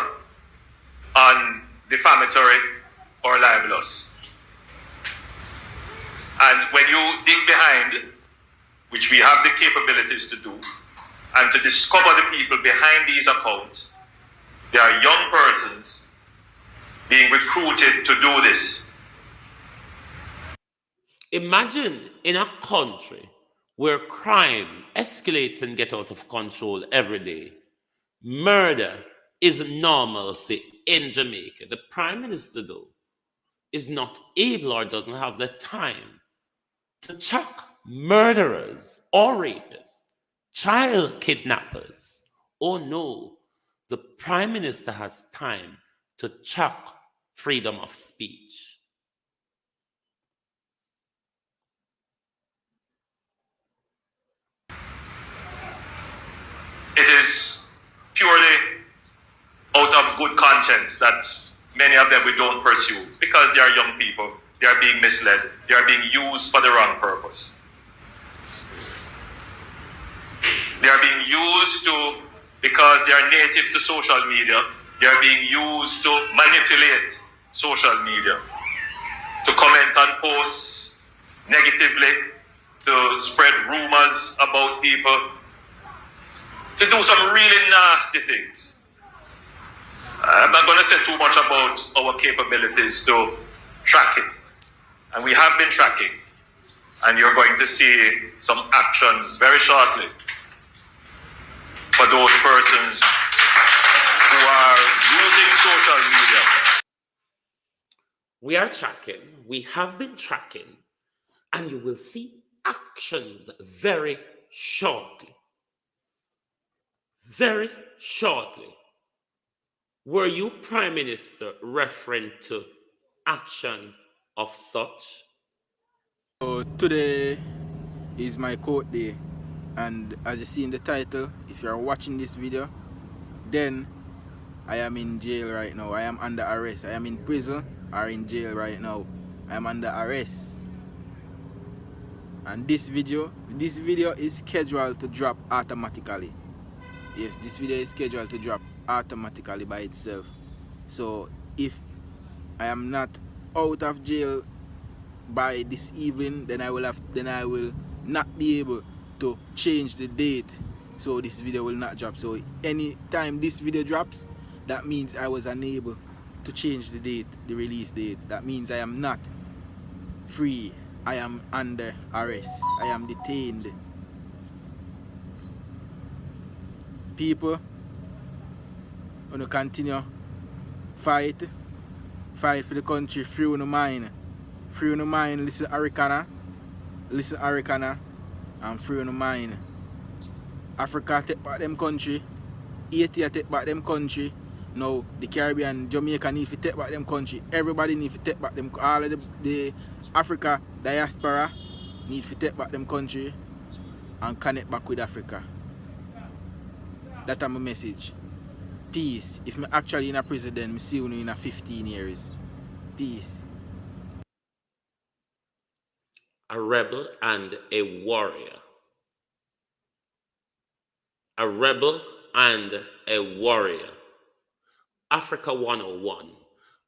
on defamatory or libelous. And when you dig behind, which we have the capabilities to do, and to discover the people behind these accounts, there are young persons being recruited to do this. Imagine in a country where crime escalates and gets out of control every day. Murder is normalcy in Jamaica. The Prime Minister, though, is not able or doesn't have the time to chuck murderers or rapists, child kidnappers. Oh no, the Prime Minister has time to chuck freedom of speech. It is purely out of good conscience that many of them we don't pursue, because they are young people, they are being misled, they are being used for the wrong purpose. They are being used because they are native to social media, they are being used to manipulate social media, to comment on posts negatively, to spread rumors about people, to do some really nasty things. I'm not going to say too much about our capabilities to track it. And we have been tracking. And you're going to see some actions very shortly for those persons who are using social media. We are tracking. We have been tracking. And you will see actions very shortly. Very shortly. Were you, Prime Minister, referring to action of such? So today is my court day, and as you see in the title, if you are watching this video, then I am in jail right now. I am under arrest. I am in prison or in jail right now. I am under arrest. And this video is scheduled to drop automatically. Yes, this video is scheduled to drop automatically by itself. So if I am not out of jail by this evening, then I will not be able to change the date, so this video will not drop. So anytime this video drops, that means I was unable to change the date, the release date. That means I am not free. I am under arrest. I am detained. People, wanna continue fight for the country, free on the mind, listen Arikana, and free on the mind. Africa take back them country, Haiti take back them country. Now the Caribbean, Jamaica need to take back them country. Everybody need to take back them. All of the Africa diaspora need to take back them country and connect back with Africa. That's my message. Peace. If me actually in a prison, then me see you in a 15 years. Peace. A rebel and a warrior. A rebel and a warrior. Africa 101.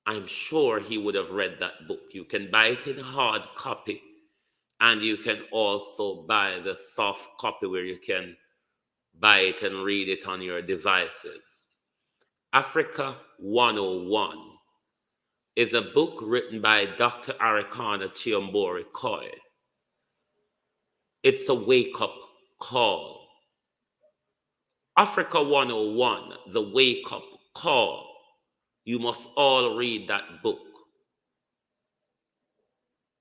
I'm sure he would have read that book. You can buy it in hard copy, and you can also buy the soft copy where you can buy it and read it on your devices. Africa 101 is a book written by Dr. Arikana Chiambori Koi. It's a wake-up call. Africa 101, the wake-up call. You must all read that book.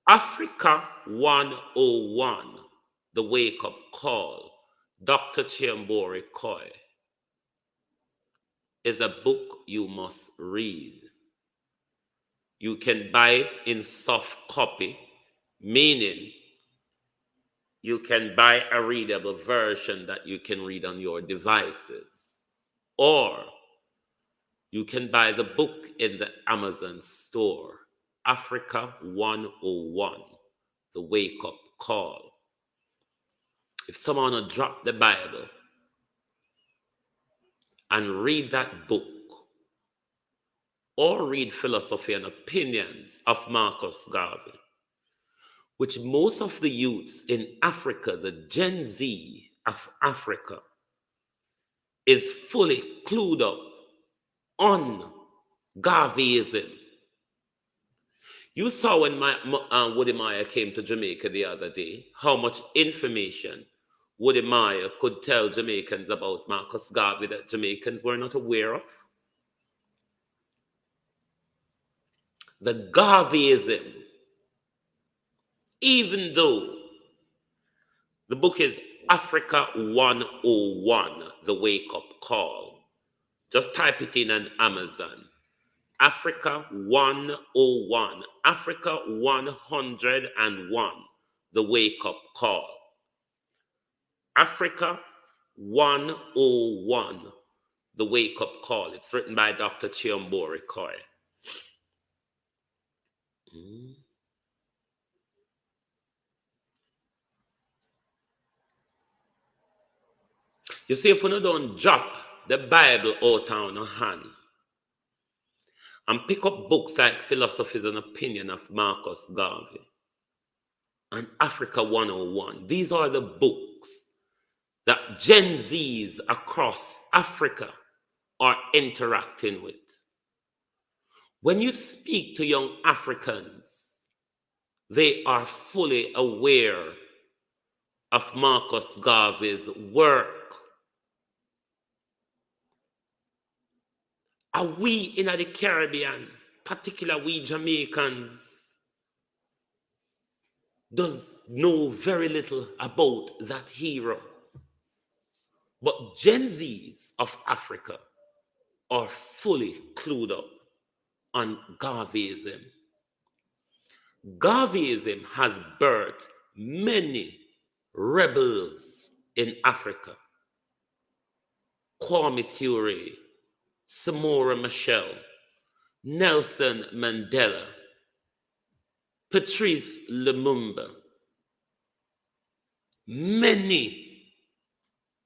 Africa 101, the wake-up call. Dr. Chiambori Koi is a book you must read. You can buy it in soft copy, meaning you can buy a readable version that you can read on your devices. Or you can buy the book in the Amazon store. Africa 101, the wake-up call. If someone will drop the Bible and read that book, or read Philosophy and Opinions of Marcus Garvey, which most of the youths in Africa, the Gen Z of Africa, is fully clued up on Garveyism. You saw when Woody Meyer came to Jamaica the other day, how much information Woody Meyer could tell Jamaicans about Marcus Garvey that Jamaicans were not aware of. The Garveyism, even though the book is Africa 101, the wake-up call. Just type it in on Amazon. Africa 101, Africa 101, the wake-up call. Africa 101, the wake-up call. It's written by Dr. Chiambori Koi. You see, if we don't drop the Bible out on our hand and pick up books like Philosophies and Opinion of Marcus Garvey and Africa 101, these are the books that Gen Zs across Africa are interacting with. When you speak to young Africans, they are fully aware of Marcus Garvey's work. Are we in the Caribbean, particularly we Jamaicans, does know very little about that hero? But Gen Zs of Africa are fully clued up on Garveyism. Garveyism has birthed many rebels in Africa. Kwame Ture, Samora Machel, Nelson Mandela, Patrice Lumumba, many,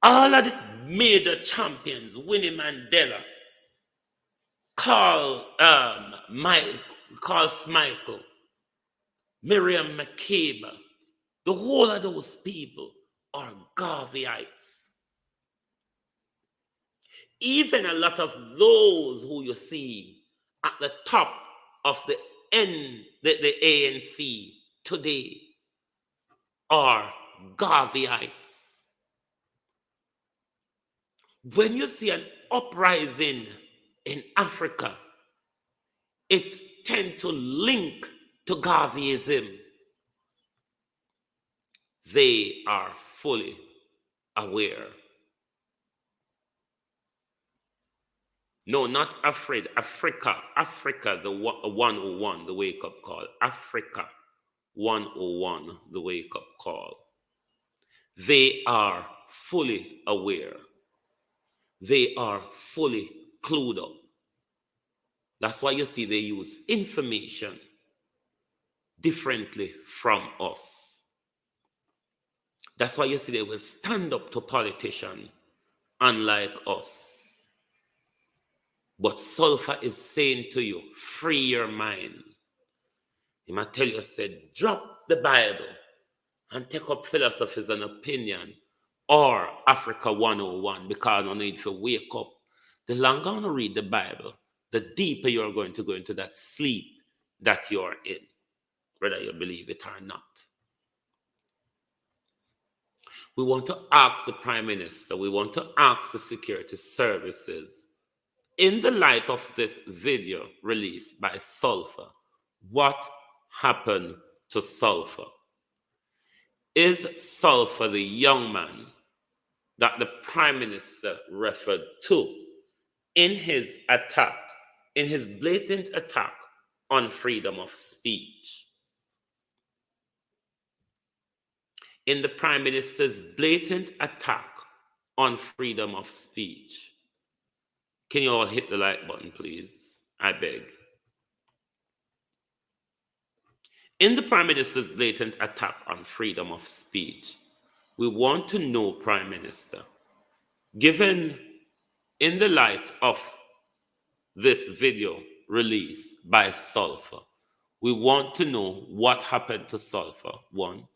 all of the major champions, Winnie Mandela, Carl Smykel, Miriam Makeba, the whole of those people are Garveyites. Even a lot of those who you see at the top of the ANC today are Garveyites. When you see an uprising in Africa, it tends to link to Garveyism. They are fully aware. No, not afraid. Africa, the 101, the wake-up call. Africa 101, the wake-up call. They are fully aware. They are fully clued up. That's why you see they use information differently from us. That's why you see they will stand up to politicians unlike us. But Sullpha is saying to you, free your mind. He might tell you, said, drop the Bible and take up Philosophies and Opinion. or Africa 101, because you need to wake up. The longer you read the Bible, the deeper you're going to go into that sleep that you're in, whether you believe it or not. We want to ask the Prime Minister, we want to ask the security services, in the light of this video released by Sullpha, what happened to Sullpha? Is Sullpha the young man that the Prime Minister referred to in his attack, in his blatant attack on freedom of speech? In the Prime Minister's blatant attack on freedom of speech. Can you all hit the like button, please? I beg. In the Prime Minister's blatant attack on freedom of speech, we want to know, Prime Minister, given in the light of this video released by Sullpha, we want to know what happened to Sullpha, one,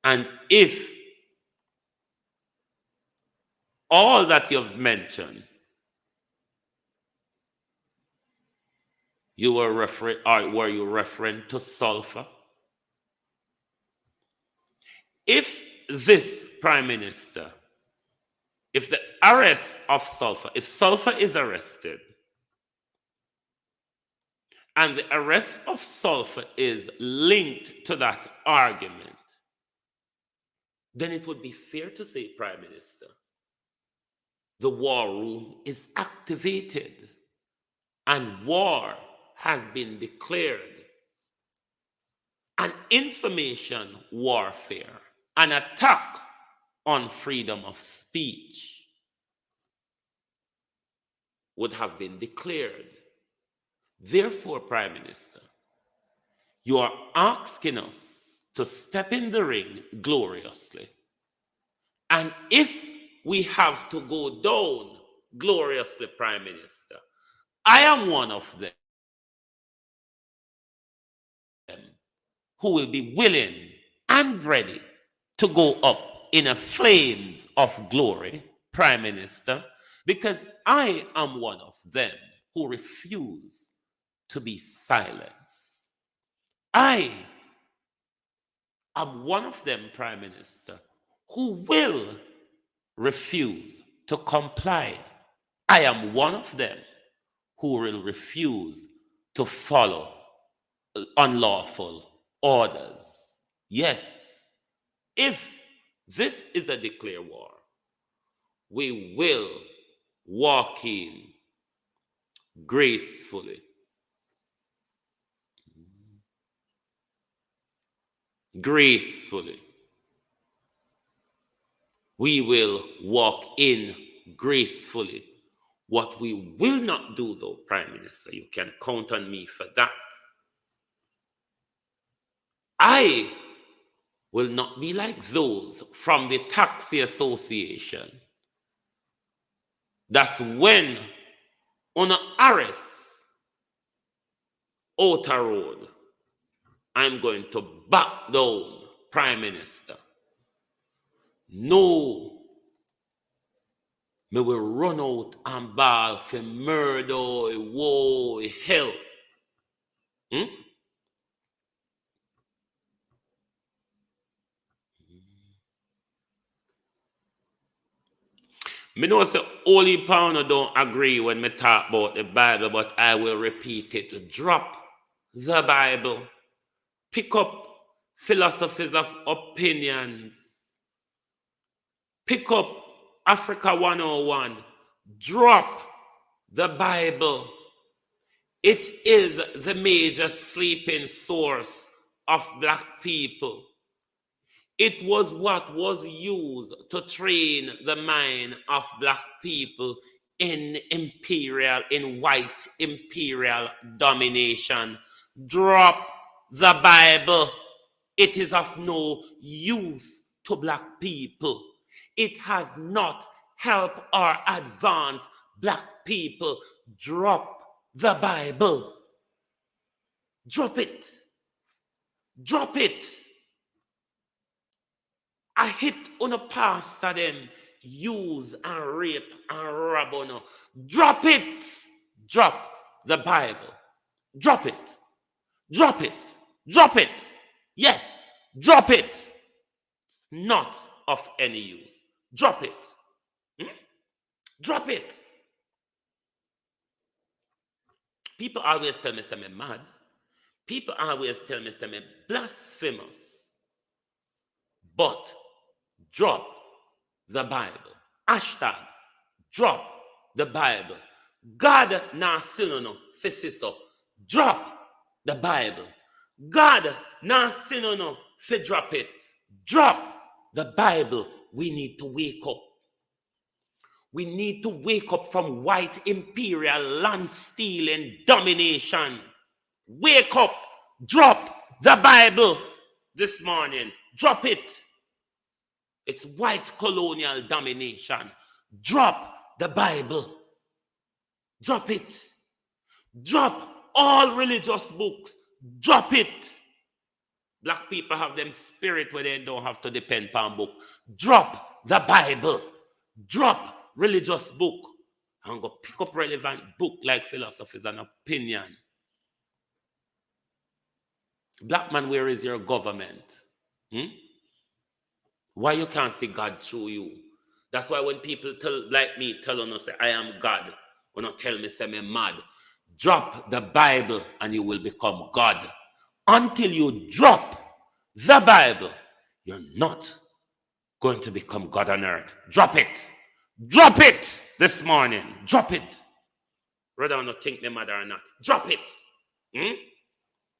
and if all that you've mentioned you were referring, or were you referring to Sullpha? If this Prime Minister, if the arrest of Sullpha, if Sullpha is arrested, and the arrest of Sullpha is linked to that argument, then it would be fair to say, Prime Minister, the war room is activated and war has been declared. An information warfare, an attack on freedom of speech would have been declared. Therefore, Prime Minister, you are asking us to step in the ring gloriously. And if we have to go down gloriously, Prime Minister, I am one of them who will be willing and ready to go up in a flames of glory, Prime Minister, because I am one of them who refuse to be silenced. I am one of them, Prime Minister, who will refuse to comply. I am one of them who will refuse to follow unlawful orders. Yes, if this is a declared war, we will walk in gracefully. Gracefully. We will walk in gracefully. What we will not do, though, Prime Minister, you can count on me for that. I will not be like those from the Taxi Association. That's when on an arrest outer road, I'm going to back down, Prime Minister. No, me will run out and ball for murder, war, hell. Me know say Holy Pound don't agree when me talk about the Bible, but I will repeat it. Drop the Bible. Pick up philosophies of opinions. Pick up Africa 101. Drop the Bible. It is the major sleeping source of black people. It was what was used to train the mind of black people in white imperial domination. Drop the Bible. It is of no use to black people. It has not helped or advanced black people. Drop the Bible. Drop it. Drop it. I hit on a pastor them use and rape and rob on. Drop it. Drop the Bible. Drop it. Drop it. Drop it. Yes. Drop it. It's not of any use. Drop it. Drop it. People always tell me I'm mad. People always tell me I'm blasphemous. But drop the Bible. Hashtag drop the Bible. God na sin no fesiso. Drop the Bible. God na sin no fi drop it. Drop the Bible. We need to wake up. We need to wake up from white imperial land stealing domination. Wake up. Drop the Bible this morning. Drop it. It's white colonial domination. Drop the Bible. Drop it. Drop all religious books. Drop it. Black people have them spirit where they don't have to depend on book. Drop the Bible. Drop religious book. And go pick up relevant book like philosophies and opinion. Black man, where is your government? Why you can't see God through you? That's why when people like me tell us, say, I am God, when not tell me, say, I'm mad. Drop the Bible and you will become God. Until you drop the Bible, you're not going to become God on earth. Drop it. Drop it this morning. Drop it. Whether or not think they matter or not. Drop it.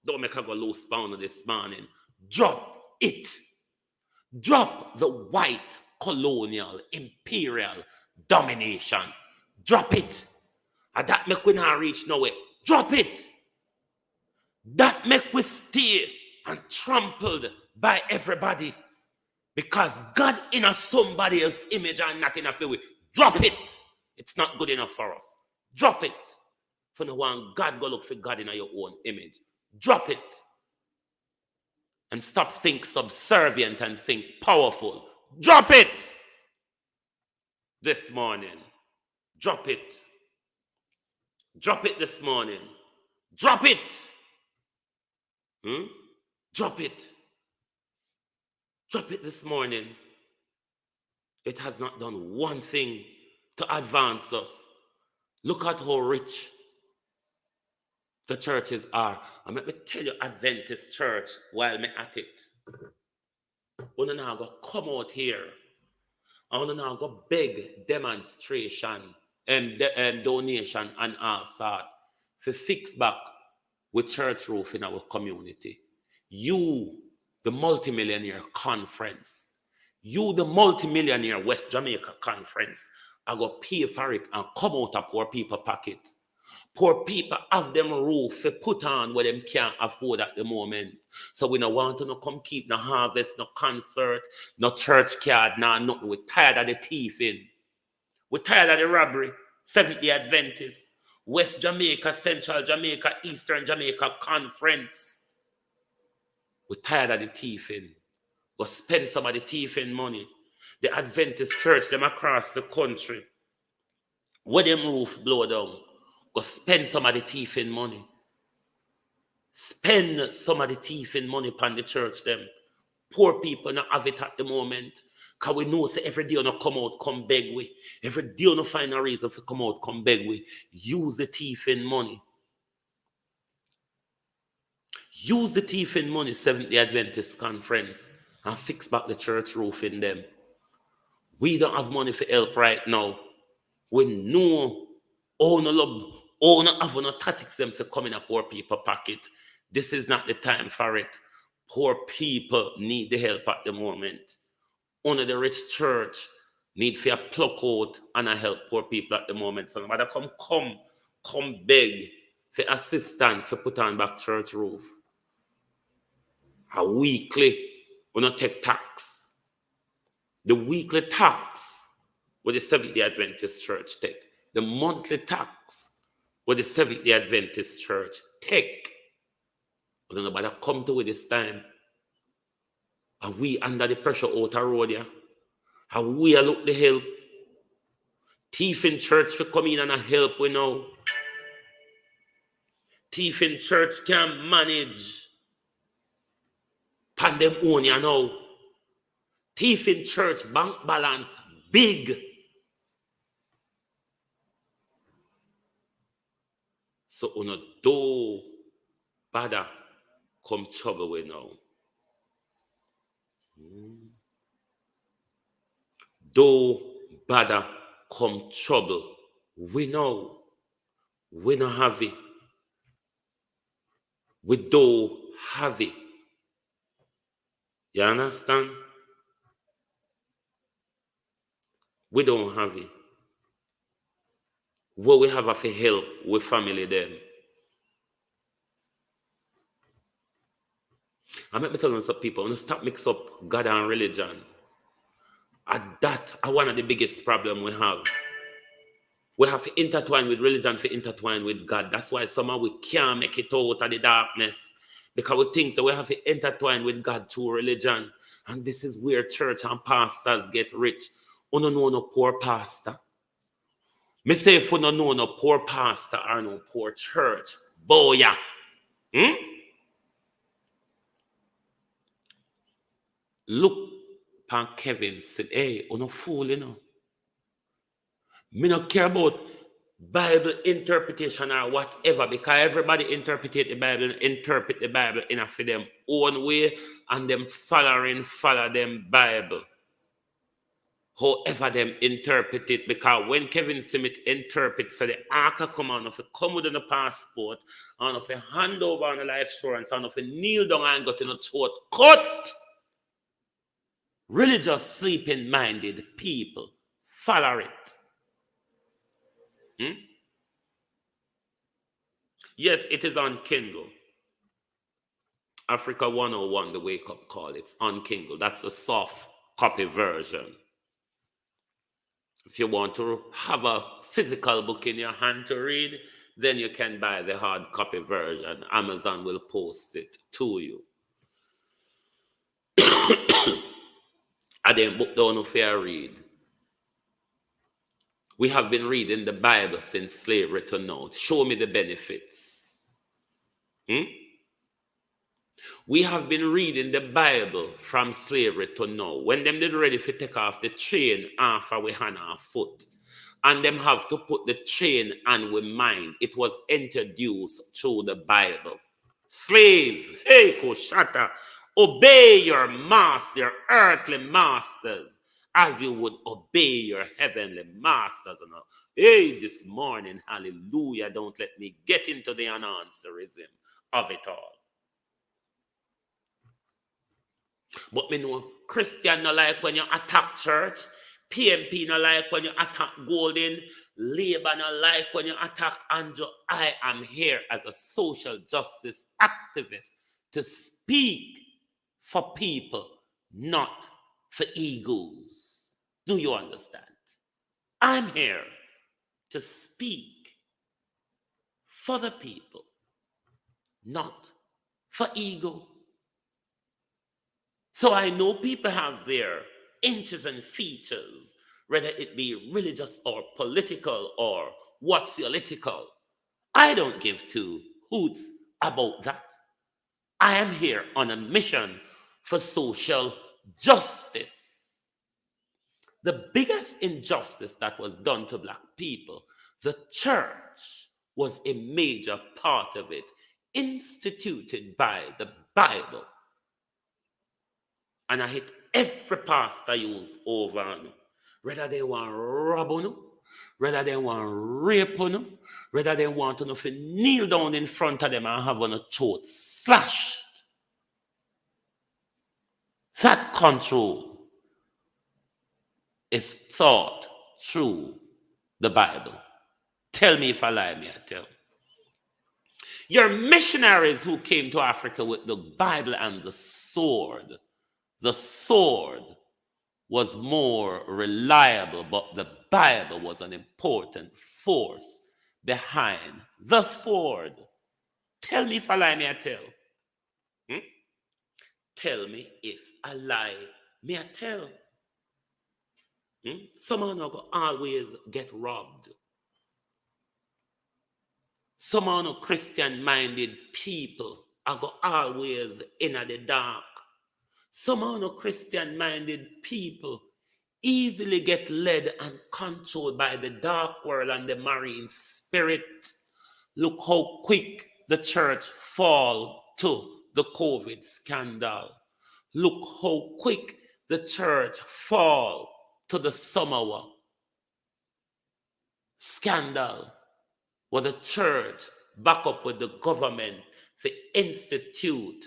Don't make her go loose bound this morning. Drop it. Drop the white colonial imperial domination. Drop it. And that make we not reach nowhere. Drop it. That make we stay and trampled by everybody. Because God in a somebody else's image and not in a way. Drop it. It's not good enough for us. Drop it. For no one, God go look for God in your own image. Drop it. And stop think subservient and think powerful. Drop it. This morning. Drop it. Drop it this morning. Drop it. Drop it. Drop it this morning. It has not done one thing to advance us. Look at how rich the churches are. And let me tell you, Adventist church, while me at it, when I now go come out here, I want to now go beg demonstration and donation and all sort to fix back with church roof in our community. You, the multimillionaire conference, you, the multimillionaire West Jamaica conference, I go pay for it and come out of poor people pocket. Poor people have them roof to put on what them can't afford at the moment. So we don't want to come keep no harvest, no concert, no church card, no nothing. We're tired of the thieving. We're tired of the robbery. Seventh-day Adventists, West Jamaica, Central Jamaica, Eastern Jamaica Conference. We're tired of the thieving. Go spend some of the thieving money. The Adventist church, them across the country, where them roof blow down. Go spend some of the thieving money. Spend some of the thieving money upon the church them. Poor people not have it at the moment. Because we know say every day you not come out, come beg we. Every day you not find a reason to come out, come beg we. Use the thieving money. Use the thieving money, Seventh-day Adventist conference, and fix back the church roof in them. We don't have money for help right now. We know no have no tactics them to come in a poor people pocket. This is not the time for it. Poor people need the help at the moment. Only the rich church need for a pluck out and a help poor people at the moment. So nobody come beg for assistance to put on back church roof. A weekly, we not take tax. The weekly tax what the Seventh-day Adventist church take. The monthly tax what the Seventh-day Adventist church take. But nobody come to it this time. Are we under the pressure out the road, yeah? Are we look the help? Thief in church for come in and help we know. Thief in church can manage pan them own, you know. Thief in church bank balance big. So uno do bother come trouble we now. Do bother come trouble we know. We not have it. We do have it. You understand? We don't have it. What we have to help with family them. I make me tell some people, when stop mix up God and religion. And that are one of the biggest problems we have. We have to intertwine with religion to intertwine with God. That's why somehow we can't make it out of the darkness. Because we think that we have to intertwine with God through religion. And this is where church and pastors get rich. You don't know no poor pastor. Me say if you don't know no poor pastor or no poor church, boya. Look, Pan Kevin said, hey, you no fool, you know. Me not care about Bible interpretation or whatever, because everybody interpret the Bible in a for them own way, and them follow them Bible. However them interpret it, because when Kevin Smith interprets, so the ark come on, if you come with a passport, and if you hand over on a life assurance, and if you kneel down and got in a throat cut, religious sleeping-minded people follow it. Yes, it is on Kindle. Africa 101, the wake-up call. It's on Kindle. That's the soft copy version. If you want to have a physical book in your hand to read, then you can buy the hard copy version. Amazon will post it to you. I didn't book down if I read. We have been reading the Bible since slavery to now. Show me the benefits. We have been reading the Bible from slavery to now. When them did ready to take off the chain off our hand and foot, and them have to put the chain on with mind, it was introduced through the Bible. Slave, hey, Koshata, obey your master, your earthly masters, as you would obey your heavenly masters. Hey, this morning, hallelujah, don't let me get into the unanswerism of it all. But me know Christian no like when you attack church, PMP no like when you attack Golden, Labour no like when you attack Andrew. I am here as a social justice activist to speak for people, not for egos. Do you understand? I'm here to speak for the people, not for ego. So I know people have their inches and features, whether it be religious or political or what's-political. I don't give two hoots about that. I am here on a mission for social justice. The biggest injustice that was done to Black people, the church was a major part of it, instituted by the Bible. And I hit every pastor use over on, whether they want rob on, whether they want rape on, whether they want to kneel down in front of them and have on a throat slashed. That control is thought through the Bible. Tell me if I lie, me I tell. Your missionaries who came to Africa with the Bible and the sword was more reliable, but the Bible was an important force behind the sword. Tell me if I lie, me I tell. Tell me if I lie, me I tell. Some of you always get robbed. Some of you Christian-minded people are always in the dark. Some of you Christian-minded people easily get led and controlled by the dark world and the marine spirit. Look how quick the church fall to the COVID scandal. Look how quick the church fall to the summer scandal, where the church back up with the government to institute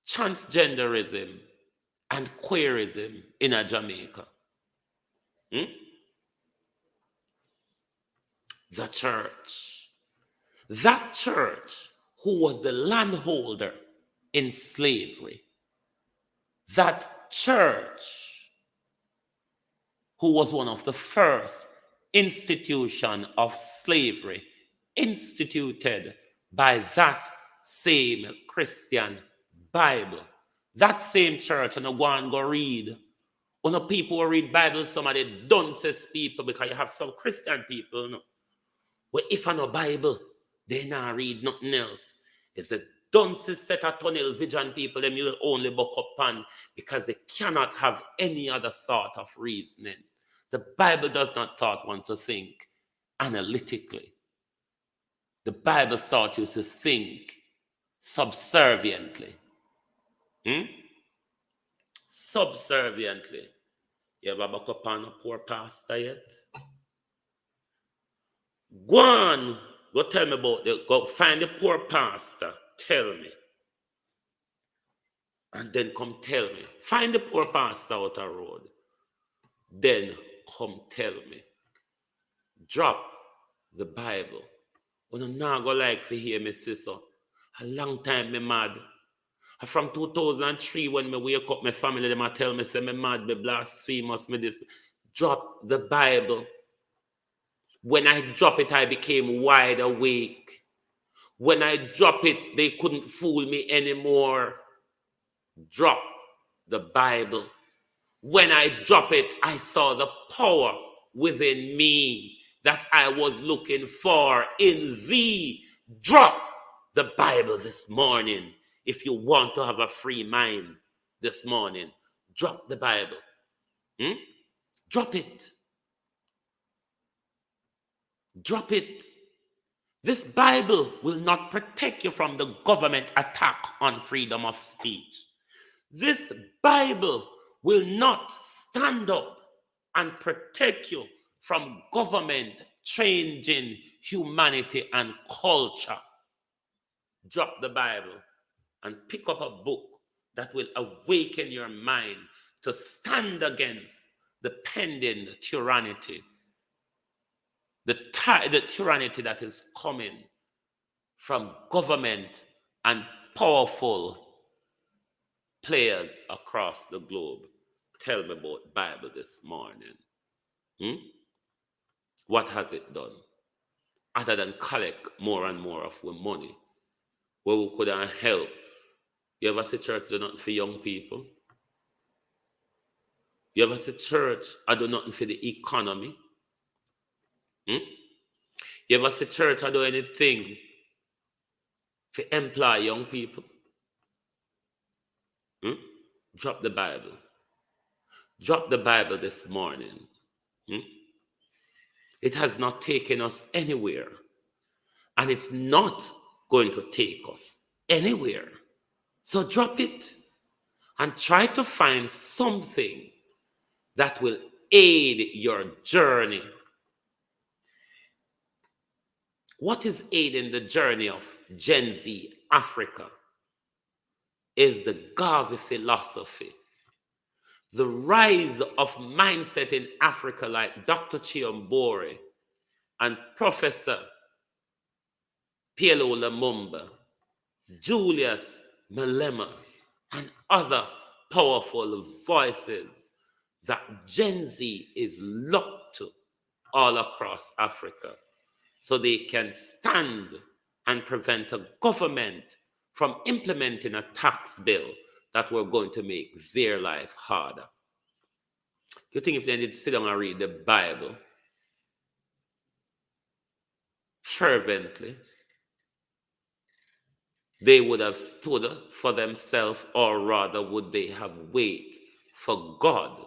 transgenderism and queerism in Jamaica. The church. That church who was the landholder in slavery. That church who was one of the first institution of slavery instituted by that same Christian Bible. That same church, and go and go read. When the people who read Bible, some of the dunces people, because you have some Christian people, no. Well, if I know Bible, they not read nothing else. It's a dunces set of tunnel vision people, them you will only buck up on because they cannot have any other sort of reasoning. The Bible does not taught one to think analytically. The Bible taught you to think subserviently. Subserviently. You ever buck up on a poor pastor yet? Go on, go tell me about it. Go find the poor pastor. Tell me. And then come tell me. Find the poor pastor out the road. Then come tell me. Drop the Bible. When I'm not going to like to hear me, sister. A long time me mad. From 2003 when me wake up, my family, them tell me, say me mad, me blasphemous, me this. Drop the Bible. When I drop it, I became wide awake. When I drop it, they couldn't fool me anymore. Drop the Bible. When I drop it, I saw the power within me that I was looking for in thee. Drop the Bible this morning. If you want to have a free mind this morning, drop the Bible. Drop it. Drop it. This Bible will not protect you from the government attack on freedom of speech. This Bible will not stand up and protect you from government changing humanity and culture. Drop the Bible and pick up a book that will awaken your mind to stand against the pending tyranny. The tyranny that is coming from government and powerful players across the globe. Tell me about Bible this morning. What has it done? Other than collect more and more of our money, where we could help. You ever see church do nothing for young people? You ever see church do nothing for the economy? You ever see church do anything to employ young people? Drop the Bible. Drop the Bible this morning. It has not taken us anywhere. And it's not going to take us anywhere. So drop it and try to find something that will aid your journey. What is aiding the journey of Gen Z Africa is the Garvey philosophy. The rise of mindset in Africa like Dr. Chiyombore and Professor PLO Lumumba, Julius Malema, and other powerful voices that Gen Z is locked to all across Africa, so they can stand and prevent a government from implementing a tax bill that were going to make their life harder. You think if they did sit down and read the Bible fervently, they would have stood for themselves, or rather would they have waited for God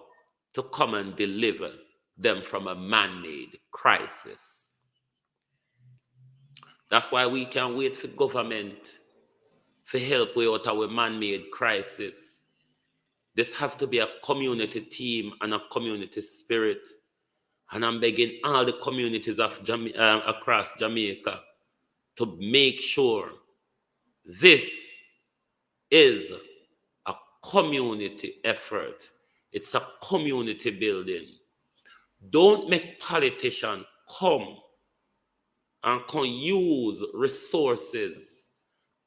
to come and deliver them from a man-made crisis? That's why we can't wait for government for help way out of a man-made crisis. This have to be a community team and a community spirit. And I'm begging all the communities of across Jamaica to make sure this is a community effort. It's a community building. Don't make politicians come and can use resources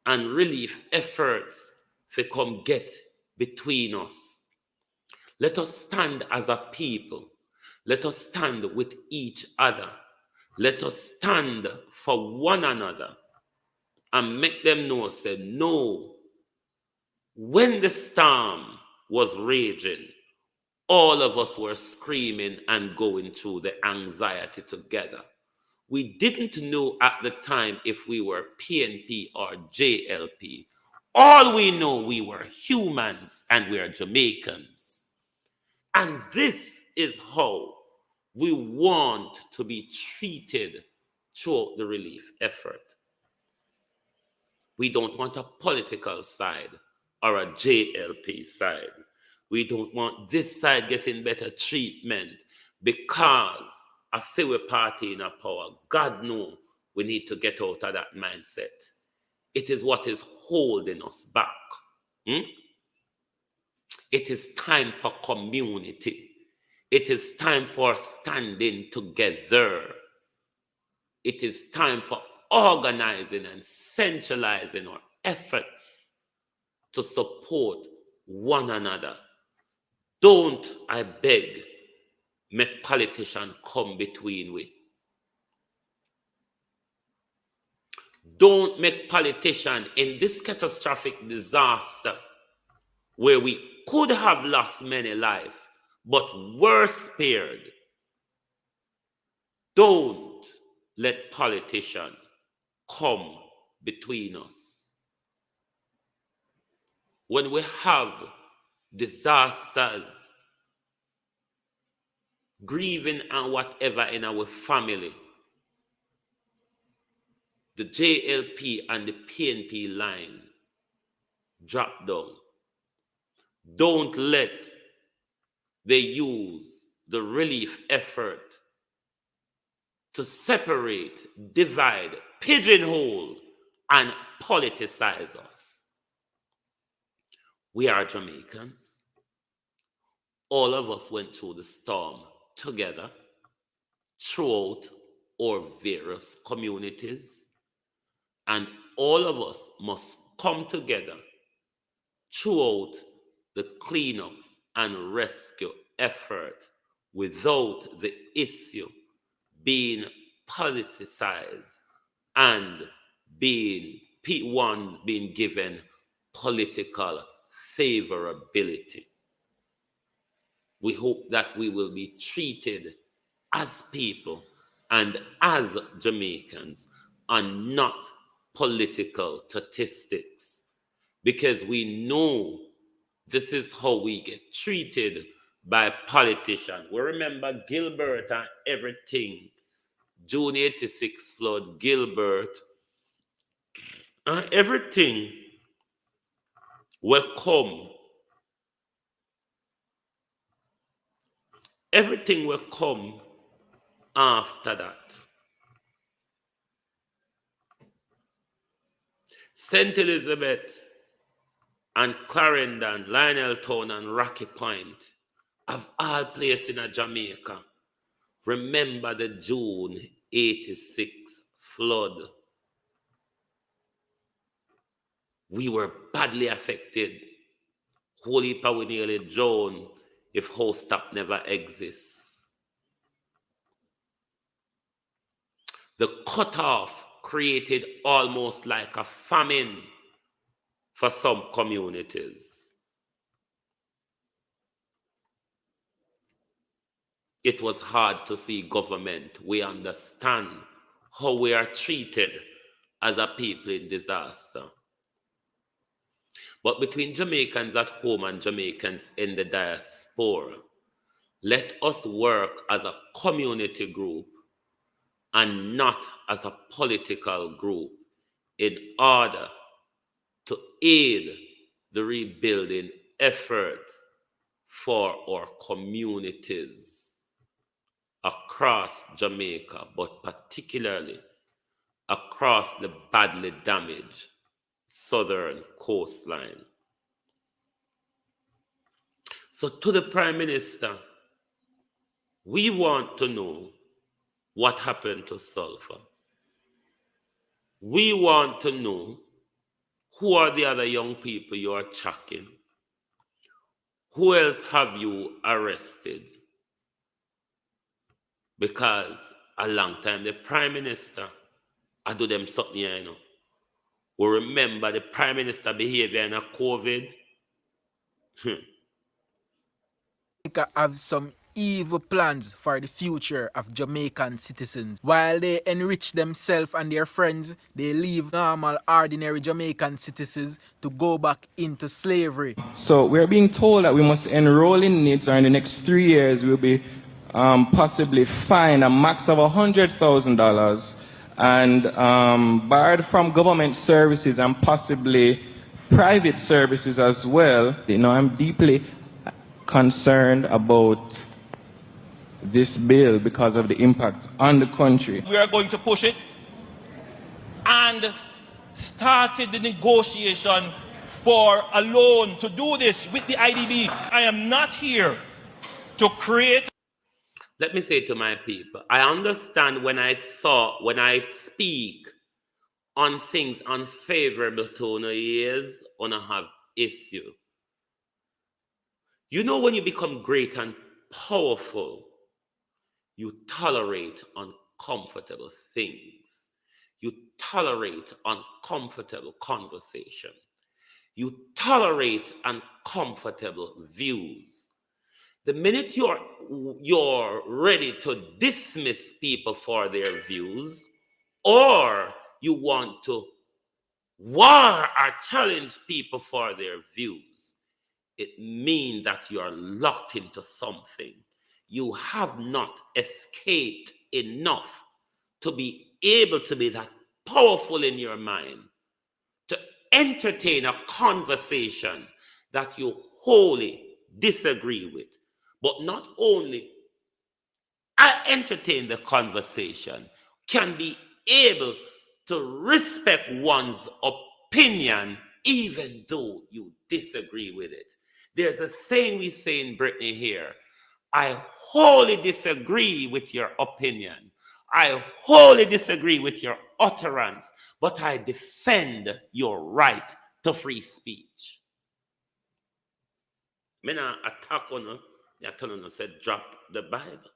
and relief efforts to come get between us. Let us stand as a people. Let us stand with each other. Let us stand for one another and make them know, say, no, when the storm was raging, all of us were screaming and going through the anxiety together. We didn't know at the time if we were PNP or JLP. All we know, we were humans and we are Jamaicans. And this is how we want to be treated throughout the relief effort. We don't want a political side or a JLP side. We don't want this side getting better treatment because a few party in a power. God knows we need to get out of that mindset. It is what is holding us back. It is time for community. It is time for standing together. It is time for organizing and centralizing our efforts to support one another. Don't, I beg, make politicians come between we. Don't make politicians in this catastrophic disaster where we could have lost many lives, but were spared. Don't let politicians come between us. When we have disasters, grieving and whatever in our family, the JLP and the PNP line drop down. Don't let they use the relief effort to separate, divide, pigeonhole, and politicize us. We are Jamaicans. All of us went through the storm together throughout our various communities, and all of us must come together throughout the cleanup and rescue effort without the issue being politicized and being given political favorability. We hope that we will be treated as people and as Jamaicans and not political statistics, because we know this is how we get treated by politicians. We remember Gilbert and everything. June 86 flood, Gilbert, and everything will come. Everything will come after that. St. Elizabeth and Clarendon, Lioneltown and Rocky Point, of all places in Jamaica, remember the June 86 flood. We were badly affected. Holy Power nearly drowned if house stop never exists. The cutoff created almost like a famine for some communities. It was hard to see government. We understand how we are treated as a people in disaster. But between Jamaicans at home and Jamaicans in the diaspora, let us work as a community group and not as a political group in order to aid the rebuilding effort for our communities across Jamaica, but particularly across the badly damaged southern coastline. So to the Prime Minister, we want to know what happened to Sullpha. We want to know who are the other young people you are tracking. Who else have you arrested? Because a long time the Prime Minister, I do them something here, you know. We remember the Prime Minister behavior in a COVID. Jamaica have some evil plans for the future of Jamaican citizens. While they enrich themselves and their friends, they leave normal, ordinary Jamaican citizens to go back into slavery. So we're being told that we must enroll in it, or in the next 3 years we'll be possibly fined a max of $100,000 and barred from government services and possibly private services as well. You know, I'm deeply concerned about this bill because of the impact on the country. We are going to push it and started the negotiation for a loan to do this with the IDB. I am not here to create. Let me say to my people, I understand when I speak on things unfavorable to our ears, I have issue. You know, when you become great and powerful, you tolerate uncomfortable things. You tolerate uncomfortable conversation. You tolerate uncomfortable views. The minute you're ready to dismiss people for their views, or you want to war or challenge people for their views, it means that you are locked into something. You have not escaped enough to be able to be that powerful in your mind to entertain a conversation that you wholly disagree with. But not only I entertain the conversation, can be able to respect one's opinion even though you disagree with it. There's a saying we say in Brittany here: I wholly disagree with your opinion. I wholly disagree with your utterance, but I defend your right to free speech. Me not attack on you. I tell you, said drop the Bible.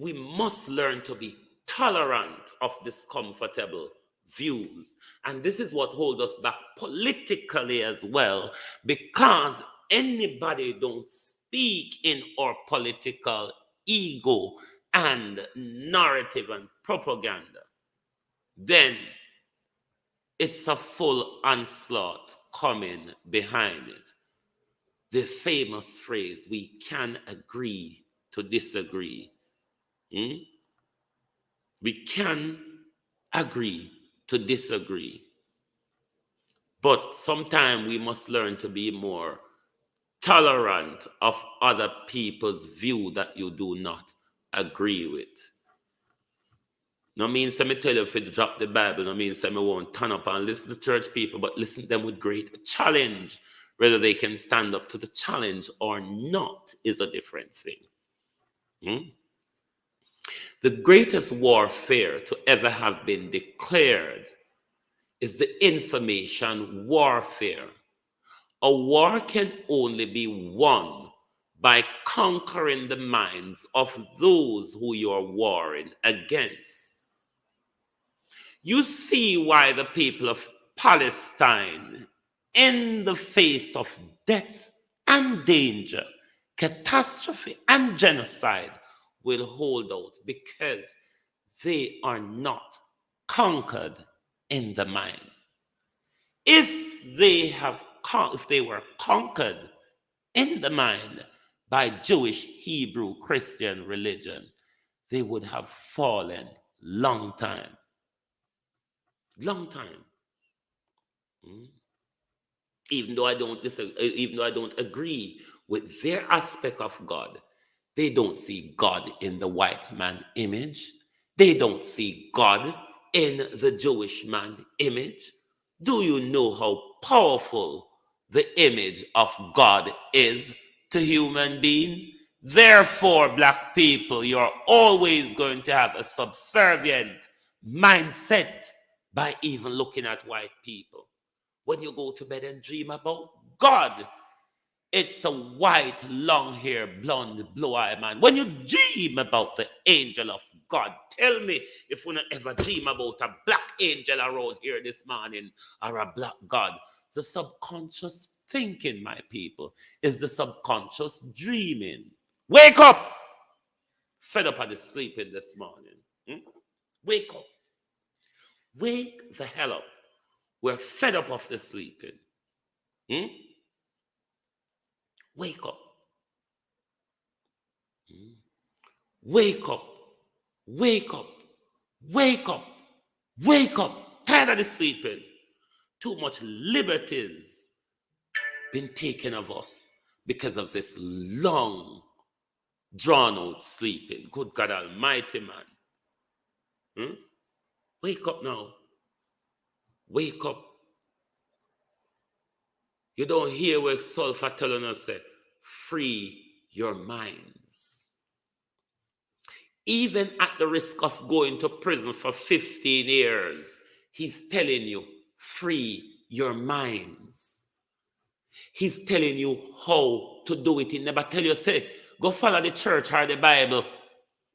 We must learn to be tolerant of discomfortable views. And this is what holds us back politically as well, because anybody don't speak in our political ego and narrative and propaganda, then it's a full onslaught coming behind it. The famous phrase, we can agree to disagree. We can agree to disagree. But sometimes we must learn to be more tolerant of other people's view that you do not agree with. No means me tell you if you drop the Bible, no means me won't turn up and listen to church people, but listen to them with great challenge. Whether they can stand up to the challenge or not is a different thing. The greatest warfare to ever have been declared is the information warfare. A war can only be won by conquering the minds of those who you're warring against. You see why the people of Palestine, in the face of death and danger, catastrophe and genocide, will hold out, because they are not conquered in the mind. If they were conquered in the mind by Jewish, Hebrew, Christian religion, they would have fallen long time. Long time. Even though I don't agree with their aspect of God, they don't see God in the white man image. They don't see God in the Jewish man image. Do you know how powerful the image of God is to human being? Therefore, black people, you're always going to have a subservient mindset by even looking at white people. When you go to bed and dream about God, it's a white, long-haired, blonde, blue-eyed man. When you dream about the angel of God, tell me if we not ever dream about a black angel around here this morning, or a black God. The subconscious thinking, my people, is the subconscious dreaming. Wake up! Fed up of the sleeping this morning. Wake up. Wake the hell up. We're fed up of the sleeping. Wake up. Wake up. Wake up. Wake up. Wake up. Tired of the sleeping. Too much liberties been taken of us because of this long, drawn out sleeping. Good God Almighty, man. Wake up now. Wake up. You don't hear what Sullpha telling us, say, free your minds. Even at the risk of going to prison for 15 years, he's telling you, free your minds. He's telling you how to do it. He never tell you, say, go follow the church or the Bible.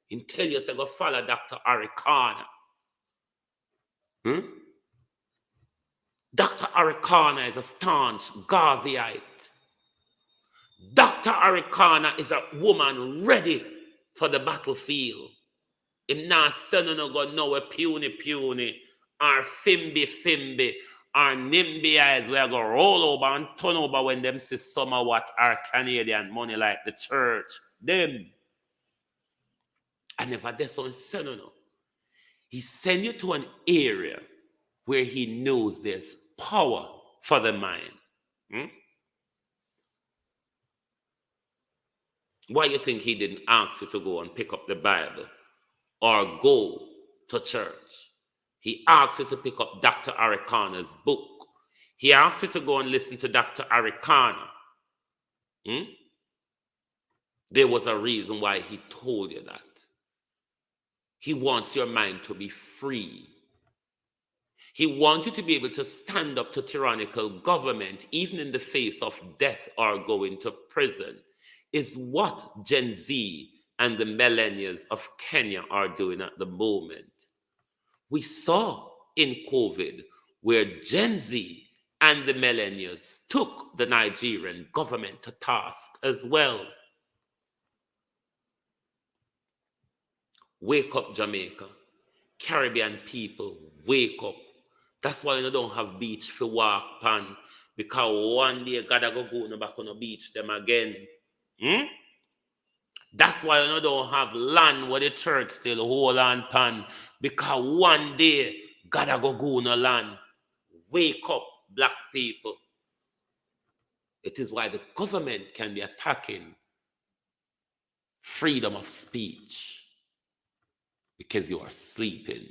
He tell you, say, go follow Dr. Arikana. Dr. Arikana is a staunch Garveyite. Dr. Arikana is a woman ready for the battlefield. Him not sending no go no puny, or fimby, or nimby eyes where go roll over and turn over when them see some of what are Canadian money like the church. Them. I never did so send no. He send you to an area where he knows there's power for the mind. Why you think he didn't ask you to go and pick up the Bible or go to church? He asked you to pick up Dr. Arikana's book. He asked you to go and listen to Dr. Arikana. There was a reason why he told you that. He wants your mind to be free. He wants you to be able to stand up to tyrannical government, even in the face of death or going to prison, is what Gen Z and the millennials of Kenya are doing at the moment. We saw in COVID where Gen Z and the millennials took the Nigerian government to task as well. Wake up, Jamaica. Caribbean people, wake up. That's why you don't have beach for walk pan, because one day gotta go back on the beach them again. That's why you don't have land where the church still hold on pan, because one day gotta go on the land. Wake up, black people. It is why the government can be attacking freedom of speech, because you are sleeping.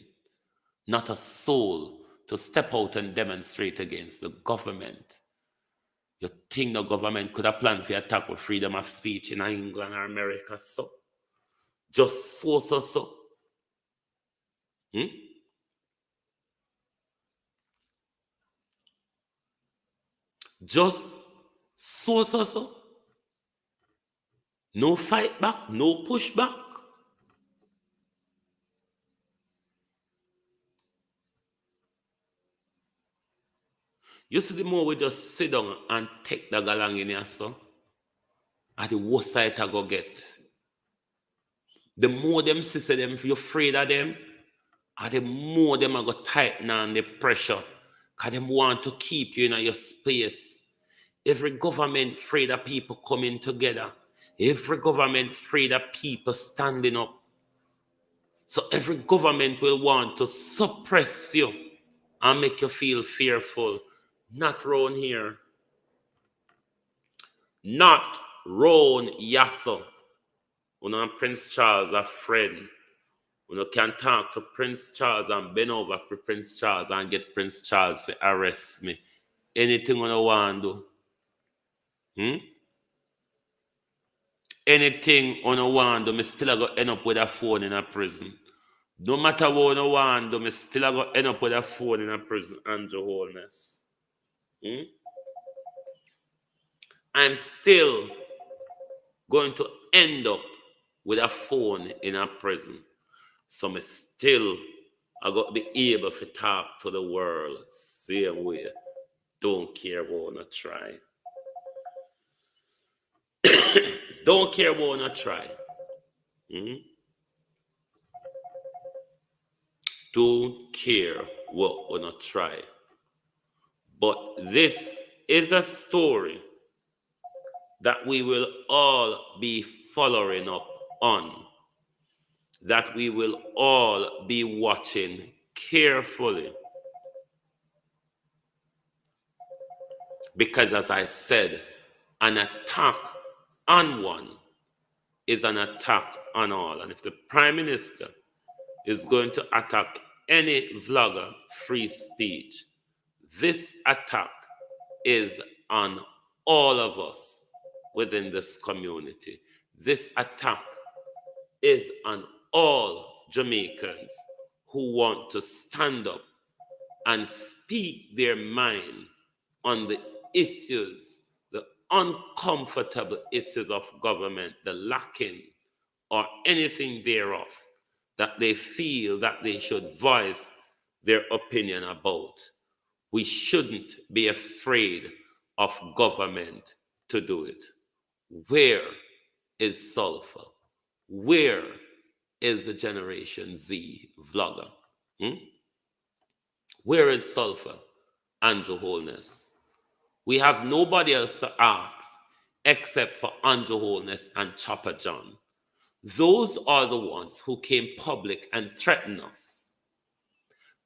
Not a soul to step out and demonstrate against the government. You think the government could have planned for attack with freedom of speech in England or America? So, just so. Just so. No fight back, no push back. You see, the more we just sit down and take the galang in here, so, and the worse it I go get. The more them sister them, if you're afraid of them, and the more them are go tighten on the pressure. Because them want to keep you in your space. Every government afraid of people coming together. Every government afraid of people standing up. So every government will want to suppress you and make you feel fearful. Not round here. Not round Yasso. When I'm Prince Charles, a friend. When you can talk to Prince Charles and bend over for Prince Charles and get Prince Charles to arrest me. Anything you want to do. Anything you want to do, me still going to end up with a phone in a prison. No matter what you want to do, me still going to end up with a phone in a prison, Andrew Holness. I'm still going to end up with a phone in a prison. So me still I got to be able to talk to the world same way. Don't care what I try. Don't care what I try. Don't care what I try. But this is a story that we will all be following up on. That we will all be watching carefully. Because as I said, an attack on one is an attack on all. And if the Prime Minister is going to attack any vlogger, free speech, this attack is on all of us within this community. This attack is on all Jamaicans who want to stand up and speak their mind on the issues, the uncomfortable issues of government, the lacking or anything thereof that they feel that they should voice their opinion about. We shouldn't be afraid of government to do it. Where is Sullpha? Where is the Generation Z vlogger? Where is Sullpha? Andrew Holness. We have nobody else to ask except for Andrew Holness and Chopper John. Those are the ones who came public and threatened us.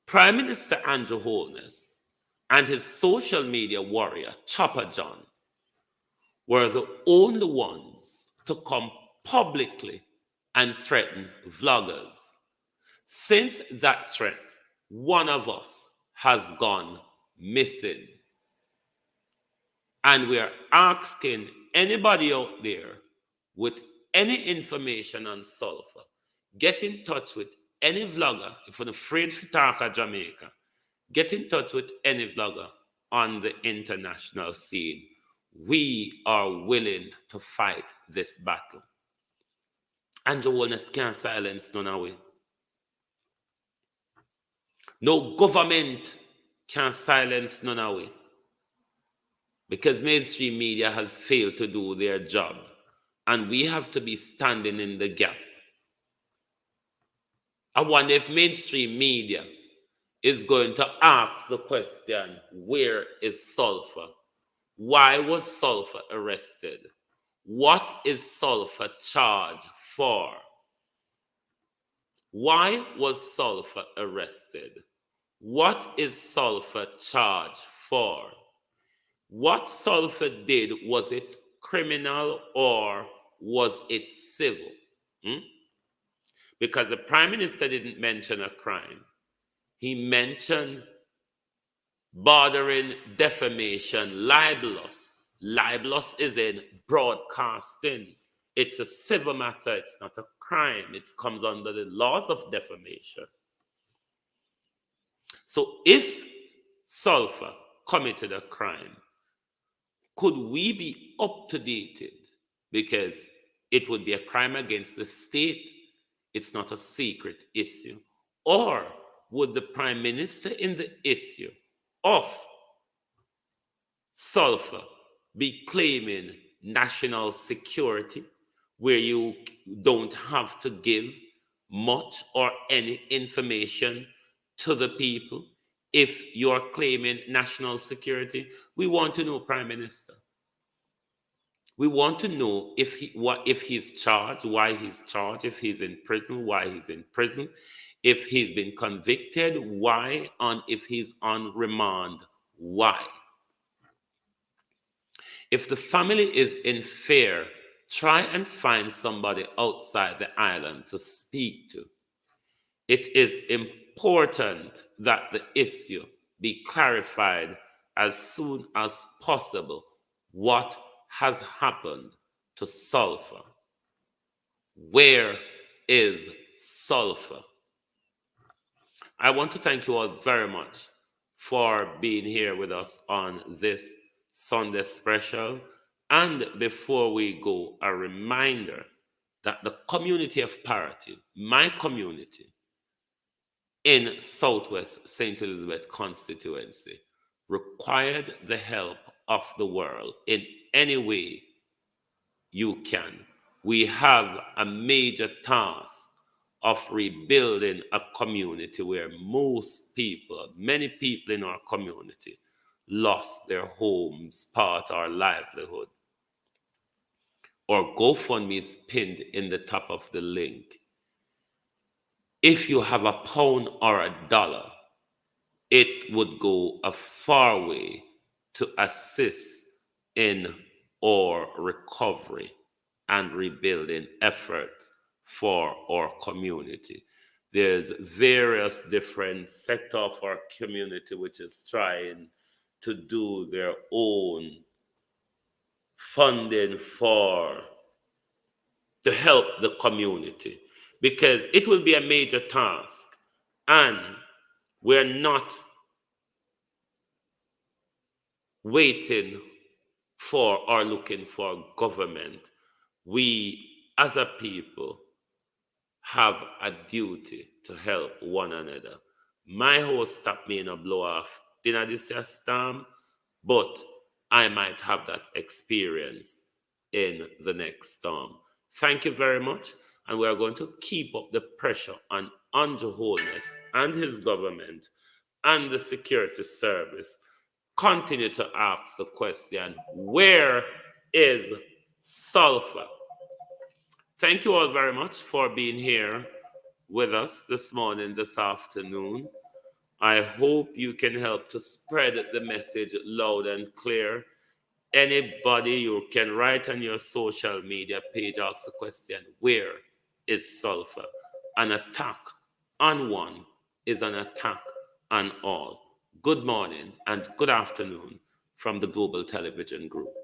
Prime Minister Andrew Holness and his social media warrior, Chopper John, were the only ones to come publicly and threaten vloggers. Since that threat, one of us has gone missing. And we are asking anybody out there with any information on Sullpha, get in touch with any vlogger. If you're afraid to talk at Jamaica, get in touch with any vlogger on the international scene. We are willing to fight this battle. Andrew Holness can't silence none of we. No government can silence none of we. Because mainstream media has failed to do their job. And we have to be standing in the gap. I wonder if mainstream media is going to ask the question, where is Sullpha? Why was Sullpha arrested? What is Sullpha charged for? Why was Sullpha arrested? What is Sullpha charged for? What Sullpha did, was it criminal or was it civil? Because the Prime Minister didn't mention a crime. He mentioned bordering defamation, libelous. Libelous is in broadcasting. It's a civil matter. It's not a crime. It comes under the laws of defamation. So if Sullpha committed a crime, could we be up to date? Because it would be a crime against the state. It's not a secret issue. Or would the Prime Minister in the issue of Sullpha be claiming national security where you don't have to give much or any information to the people if you are claiming national security? We want to know, Prime Minister. We want to know if he's charged, why he's charged, if he's in prison, why he's in prison, if he's been convicted, why, and if he's on remand, why. If the family is in fear, try and find somebody outside the island to speak to. It is important that the issue be clarified as soon as possible. What has happened to Sullpha? Where is Sullpha? I want to thank you all very much for being here with us on this Sunday special. And before we go, a reminder that the community of PAROTTEE, my community in Southwest St. Elizabeth constituency, required the help of the world in any way you can. We have a major task of rebuilding a community where many people in our community lost their homes, part our livelihood. Our GoFundMe is pinned in the top of the link. If you have £1 or $1, it would go a far way to assist in our recovery and rebuilding efforts for our community. There's various different sectors of our community which is trying to do their own funding to help the community, because it will be a major task, and we're not waiting for or looking for government. We as a people have a duty to help one another. My host stopped me in a blow off dinner this year storm, but I might have that experience in the next storm. Thank you very much, and we are going to keep up the pressure on Andrew Holness and his government and the security service. Continue to ask the question, where is Sullpha? Thank you all very much for being here with us this morning, this afternoon. I hope you can help to spread the message loud and clear. Anybody, you can write on your social media page, ask the question, where is Sullpha? An attack on one is an attack on all. Good morning and good afternoon from the Global Television Group.